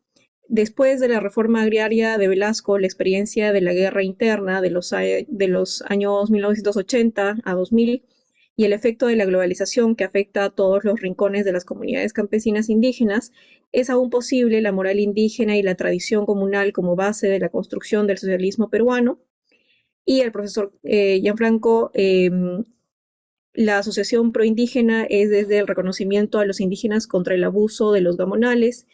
después de la reforma agraria de Velasco, la experiencia de la guerra interna de los años 1980 a 2000 y el efecto de la globalización que afecta a todos los rincones de las comunidades campesinas indígenas, es aún posible la moral indígena y la tradición comunal como base de la construcción del socialismo peruano. Y el profesor Gianfranco, la asociación proindígena es desde el reconocimiento a los indígenas contra el abuso de los gamonales,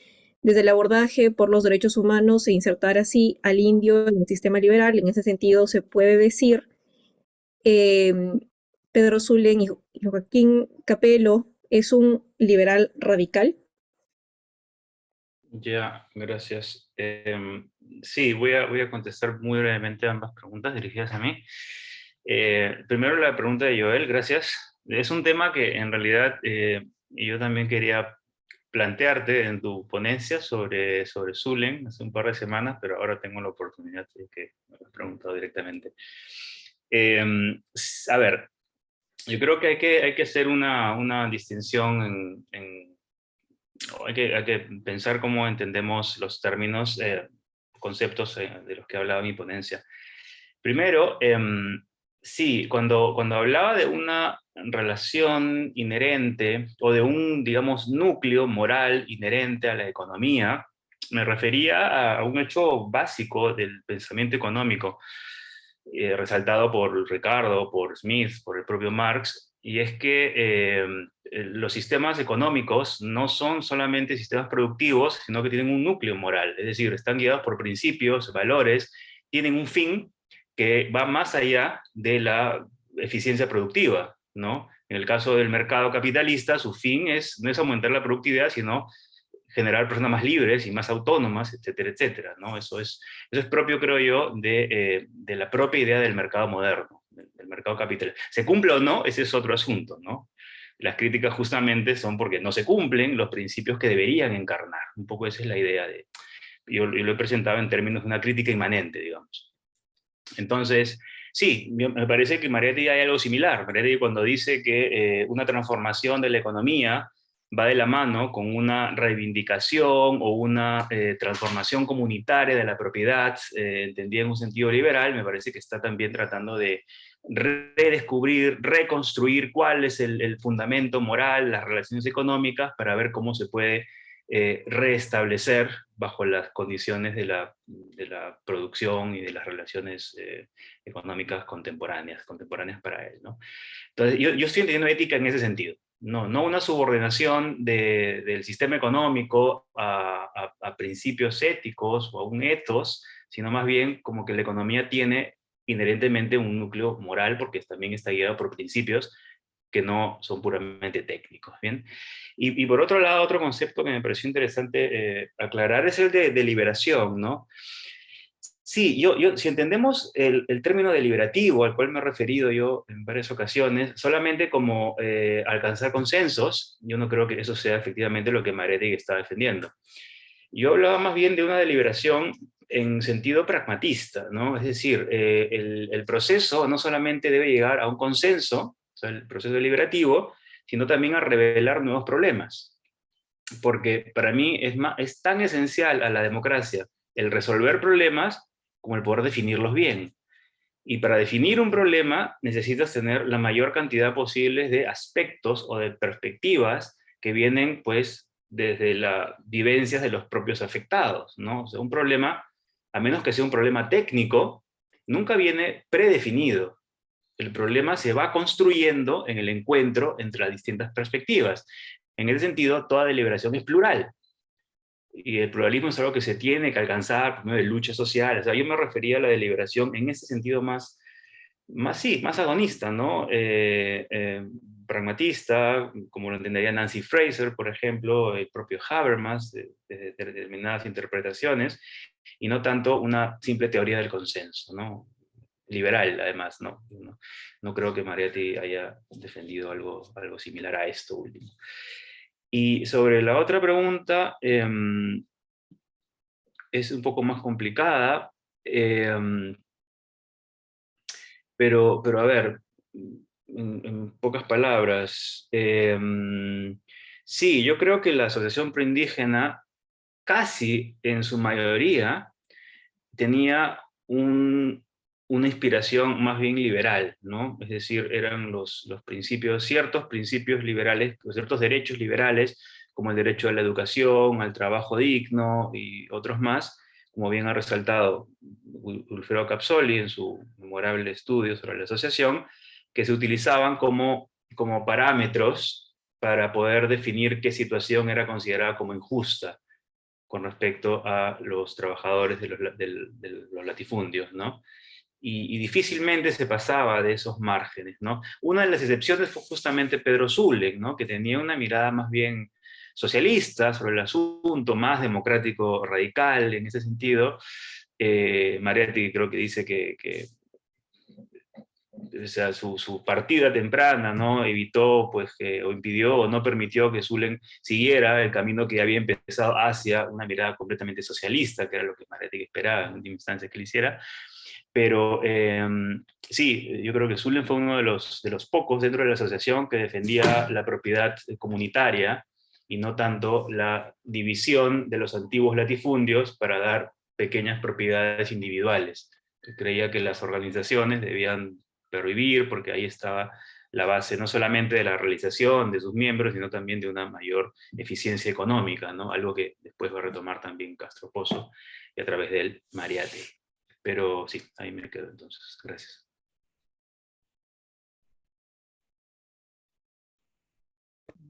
desde el abordaje por los derechos humanos e insertar así al indio en el sistema liberal. En ese sentido, se puede decir, eh, Pedro Zulem y Joaquín Capello es un liberal radical. Ya, gracias. Sí, voy a contestar muy brevemente ambas preguntas dirigidas a mí. Primero la pregunta de Joel, gracias. Es un tema que en realidad yo también quería plantearte en tu ponencia sobre Zulem hace un par de semanas, pero ahora tengo la oportunidad de que me lo has preguntado directamente. A ver, yo creo que hay que hacer una distinción hay que pensar cómo entendemos los términos, conceptos de los que hablaba mi ponencia. Primero, sí, cuando hablaba de una relación inherente o de un, digamos, núcleo moral inherente a la economía, me refería a un hecho básico del pensamiento económico, resaltado por Ricardo, por Smith, por el propio Marx, y es que los sistemas económicos no son solamente sistemas productivos, sino que tienen un núcleo moral, es decir, están guiados por principios, valores, tienen un fin que va más allá de la eficiencia productiva, ¿no? En el caso del mercado capitalista, su fin no es aumentar la productividad, sino generar personas más libres y más autónomas, etcétera, etcétera, ¿no? Eso es propio, creo yo, de la propia idea del mercado moderno, del mercado capitalista. ¿Se cumple o no? Ese es otro asunto, ¿no? Las críticas justamente son porque no se cumplen los principios que deberían encarnar. Un poco esa es la idea yo lo he presentado en términos de una crítica inmanente, digamos. Entonces, sí, me parece que Mariátegui hay algo similar. Mariátegui cuando dice que una transformación de la economía va de la mano con una reivindicación o una transformación comunitaria de la propiedad, entendida en un sentido liberal, me parece que está también tratando de redescubrir, reconstruir cuál es el fundamento moral, las relaciones económicas, para ver cómo se puede restablecer bajo las condiciones de la producción y de las relaciones económicas contemporáneas para él, ¿no? Entonces, yo estoy entendiendo ética en ese sentido. No una subordinación del sistema económico a principios éticos o a un ethos, sino más bien como que la economía tiene inherentemente un núcleo moral porque también está guiado por principios que no son puramente técnicos, ¿bien? Y por otro lado, otro concepto que me pareció interesante aclarar es el de liberación, ¿no? Sí, si entendemos el término deliberativo al cual me he referido yo en varias ocasiones, solamente como alcanzar consensos, yo no creo que eso sea efectivamente lo que Mariátegui está defendiendo. Yo hablaba más bien de una deliberación en sentido pragmatista, ¿no? Es decir, el proceso no solamente debe llegar a un consenso, o sea, el proceso deliberativo, sino también a revelar nuevos problemas. Porque para mí es tan esencial a la democracia el resolver problemas como el poder definirlos bien. Y para definir un problema necesitas tener la mayor cantidad posible de aspectos o de perspectivas que vienen, pues, desde las vivencias de los propios afectados, ¿no? O sea, un problema, a menos que sea un problema técnico, nunca viene predefinido. El problema se va construyendo en el encuentro entre las distintas perspectivas. En ese sentido, toda deliberación es plural. Y el pluralismo es algo que se tiene que alcanzar por medio de luchas sociales. O sea, yo me refería a la deliberación en ese sentido más agonista, ¿no? Pragmatista, como lo entendería Nancy Fraser, por ejemplo, el propio Habermas, de determinadas interpretaciones, y no tanto una simple teoría del consenso, ¿no? Liberal, además, no creo que Mariátegui haya defendido algo similar a esto último. Y sobre la otra pregunta, es un poco más complicada, pero a ver, en pocas palabras, sí, yo creo que la asociación proindígena, casi en su mayoría, tenía una inspiración más bien liberal, ¿no? Es decir, eran los principios, ciertos principios liberales, ciertos derechos liberales, como el derecho a la educación, al trabajo digno y otros más, como bien ha resaltado Ulfredo Capsoli en su memorable estudio sobre la asociación, que se utilizaban como parámetros para poder definir qué situación era considerada como injusta, con respecto a los trabajadores de los latifundios, ¿no? Y difícilmente se pasaba de esos márgenes, ¿no? Una de las excepciones fue justamente Pedro Zulen, ¿no? Que tenía una mirada más bien socialista sobre el asunto, más democrático radical en ese sentido. Mariátegui creo que dice que o sea, su partida temprana, ¿no? Evitó, pues, o impidió o no permitió que Zulen siguiera el camino que había empezado hacia una mirada completamente socialista, que era lo que Mariátegui esperaba en última instancia que le hiciera. Pero sí, yo creo que Zulen fue uno de los pocos dentro de la asociación que defendía la propiedad comunitaria y no tanto la división de los antiguos latifundios para dar pequeñas propiedades individuales. Creía que las organizaciones debían prohibir porque ahí estaba la base no solamente de la realización de sus miembros, sino también de una mayor eficiencia económica, ¿no? Algo que después va a retomar también Castro Pozo y a través de él Mariátegui. Pero sí, ahí me quedo entonces. Gracias.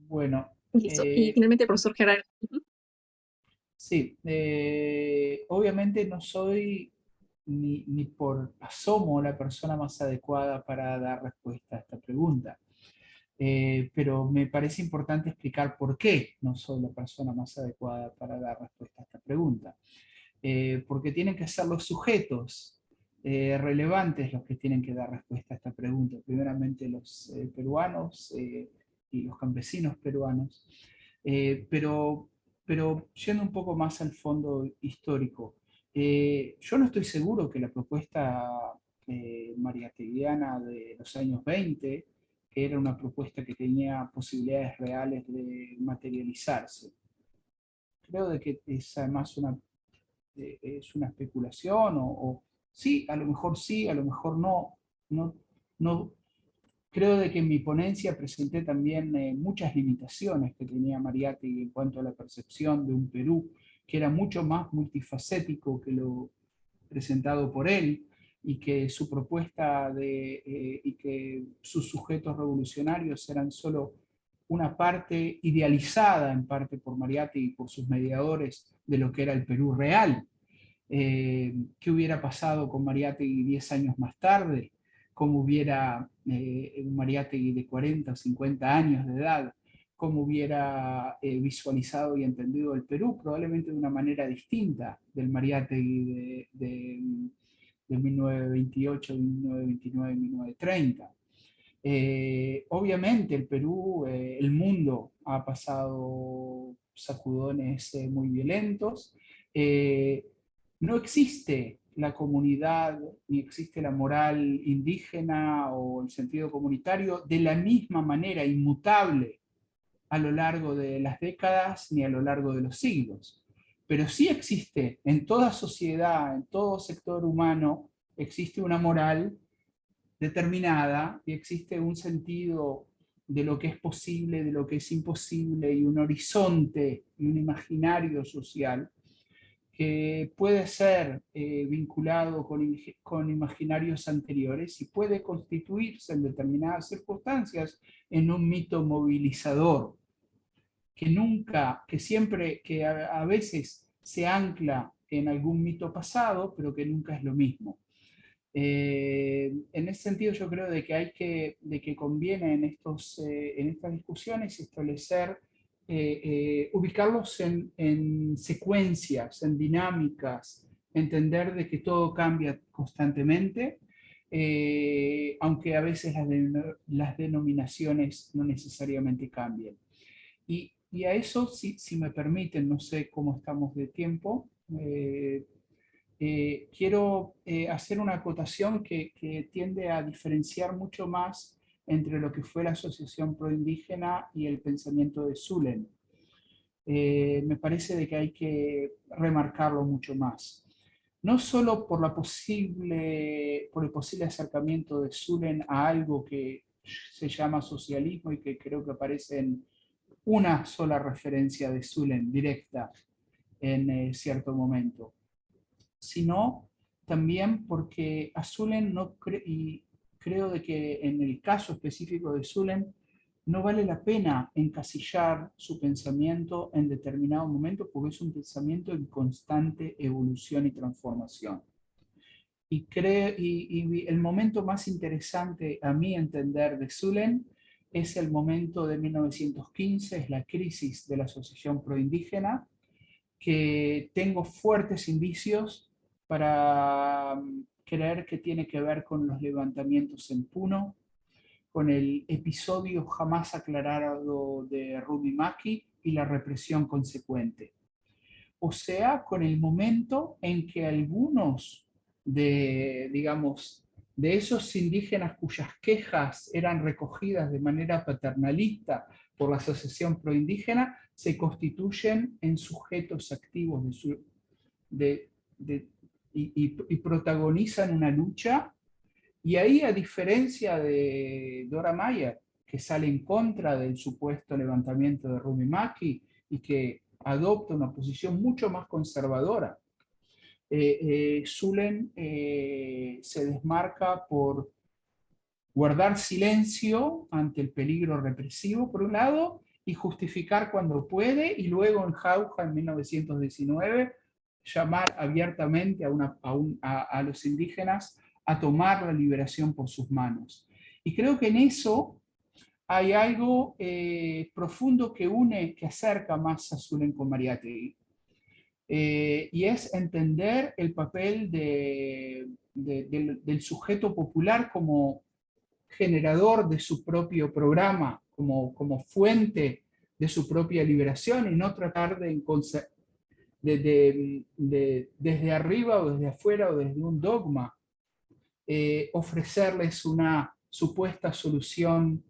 Bueno, Listo. Y finalmente el profesor Gerardo. Ujú. sí, obviamente no soy ni por asomo la persona más adecuada para dar respuesta a esta pregunta. Pero me parece importante explicar por qué no soy la persona más adecuada para dar respuesta a esta pregunta. Porque tienen que ser los sujetos relevantes los que tienen que dar respuesta a esta pregunta. Primeramente los peruanos y los campesinos peruanos. Eh, pero, pero yendo un poco más al fondo histórico, yo no estoy seguro que la propuesta mariateguiana de los años 20, que era una propuesta que tenía posibilidades reales de materializarse. Creo de que es además es una especulación, sí, a lo mejor sí, a lo mejor no. No, no creo de que en mi ponencia presenté también muchas limitaciones que tenía Mariátegui en cuanto a la percepción de un Perú que era mucho más multifacético que lo presentado por él, y que su propuesta y que sus sujetos revolucionarios eran solo una parte idealizada en parte por Mariátegui y por sus mediadores de lo que era el Perú real. ¿Qué hubiera pasado con Mariátegui 10 años más tarde? ¿Cómo hubiera un Mariátegui de 40 o 50 años de edad? ¿Cómo hubiera visualizado y entendido el Perú? Probablemente de una manera distinta del Mariátegui de 1928, 1929, 1930. Obviamente el Perú, el mundo ha pasado sacudones muy violentos. No existe la comunidad ni existe la moral indígena o el sentido comunitario de la misma manera inmutable a lo largo de las décadas ni a lo largo de los siglos. Pero sí existe en toda sociedad, en todo sector humano, existe una moral determinada y existe un sentido de lo que es posible, de lo que es imposible y un horizonte y un imaginario social que puede ser vinculado con imaginarios anteriores y puede constituirse en determinadas circunstancias en un mito movilizador que nunca, que siempre, que a veces se ancla en algún mito pasado, pero que nunca es lo mismo. En ese sentido yo creo de que conviene en estas discusiones establecer, ubicarlos en secuencias, en dinámicas, entender de que todo cambia constantemente, aunque a veces las denominaciones no necesariamente cambien. Y a eso, si me permiten, no sé cómo estamos de tiempo, quiero hacer una acotación que tiende a diferenciar mucho más entre lo que fue la Asociación Proindígena y el pensamiento de Zulen. Me parece de que hay que remarcarlo mucho más. No solo por el posible acercamiento de Zulen a algo que se llama socialismo y que creo que aparece en una sola referencia de Zulen directa en cierto momento, sino también porque a Zulen no y creo de que en el caso específico de Zulen no vale la pena encasillar su pensamiento en determinado momento porque es un pensamiento en constante evolución y transformación. Y el momento más interesante a mi entender de Zulen es el momento de 1915, es la crisis de la Asociación Proindígena, que tengo fuertes indicios para creer que tiene que ver con los levantamientos en Puno, con el episodio jamás aclarado de Rumi Maki y la represión consecuente. O sea, con el momento en que algunos digamos, de esos indígenas cuyas quejas eran recogidas de manera paternalista por la Asociación Proindígena, se constituyen en sujetos activos de, de, y protagonizan una lucha. Y ahí, a diferencia de Dora Mayer, que sale en contra del supuesto levantamiento de Rumi Maki y que adopta una posición mucho más conservadora, Zulen se desmarca por guardar silencio ante el peligro represivo, por un lado, y justificar cuando puede, y luego en Jauja, en 1919, llamar abiertamente a los indígenas a tomar la liberación por sus manos. Y creo que en eso hay algo profundo que une, que acerca más a Zulen con Mariátegui. Y es entender el papel del sujeto popular como generador de su propio programa, como fuente de su propia liberación, y no tratar desde arriba o desde afuera o desde un dogma, ofrecerles una supuesta solución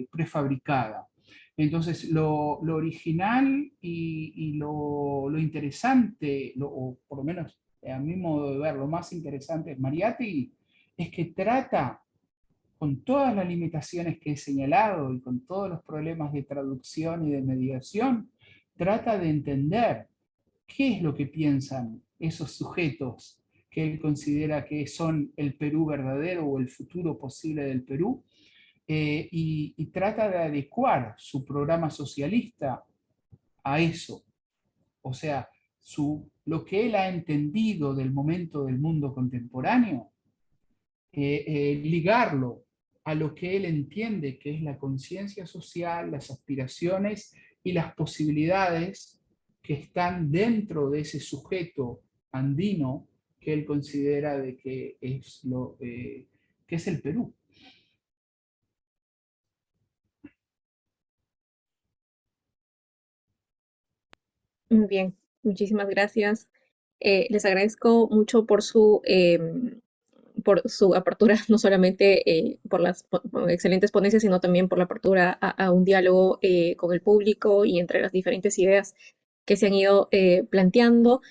prefabricada. Entonces, lo original y lo interesante, o por lo menos a mi modo de ver, lo más interesante es Mariátegui, es que trata, con todas las limitaciones que he señalado y con todos los problemas de traducción y de mediación, trata de entender qué es lo que piensan esos sujetos que él considera que son el Perú verdadero o el futuro posible del Perú, y trata de adecuar su programa socialista a eso. O sea, lo que él ha entendido del momento del mundo contemporáneo, ligarlo a lo que él entiende que es la conciencia social, las aspiraciones y las posibilidades que están dentro de ese sujeto andino que él considera de que es el Perú. Muy bien, muchísimas gracias. Les agradezco mucho por su apertura, no solamente por las excelentes ponencias, sino también por la apertura a un diálogo con el público y entre las diferentes ideas que se han ido planteando.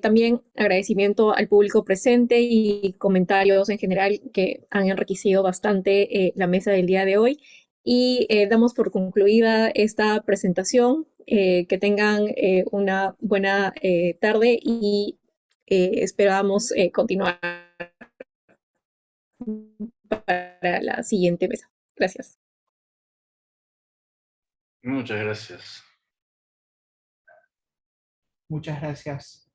También agradecimiento al público presente y comentarios en general que han enriquecido bastante la mesa del día de hoy. Y damos por concluida esta presentación. Que tengan una buena tarde y esperamos continuar para la siguiente mesa. Gracias. Muchas gracias. Muchas gracias.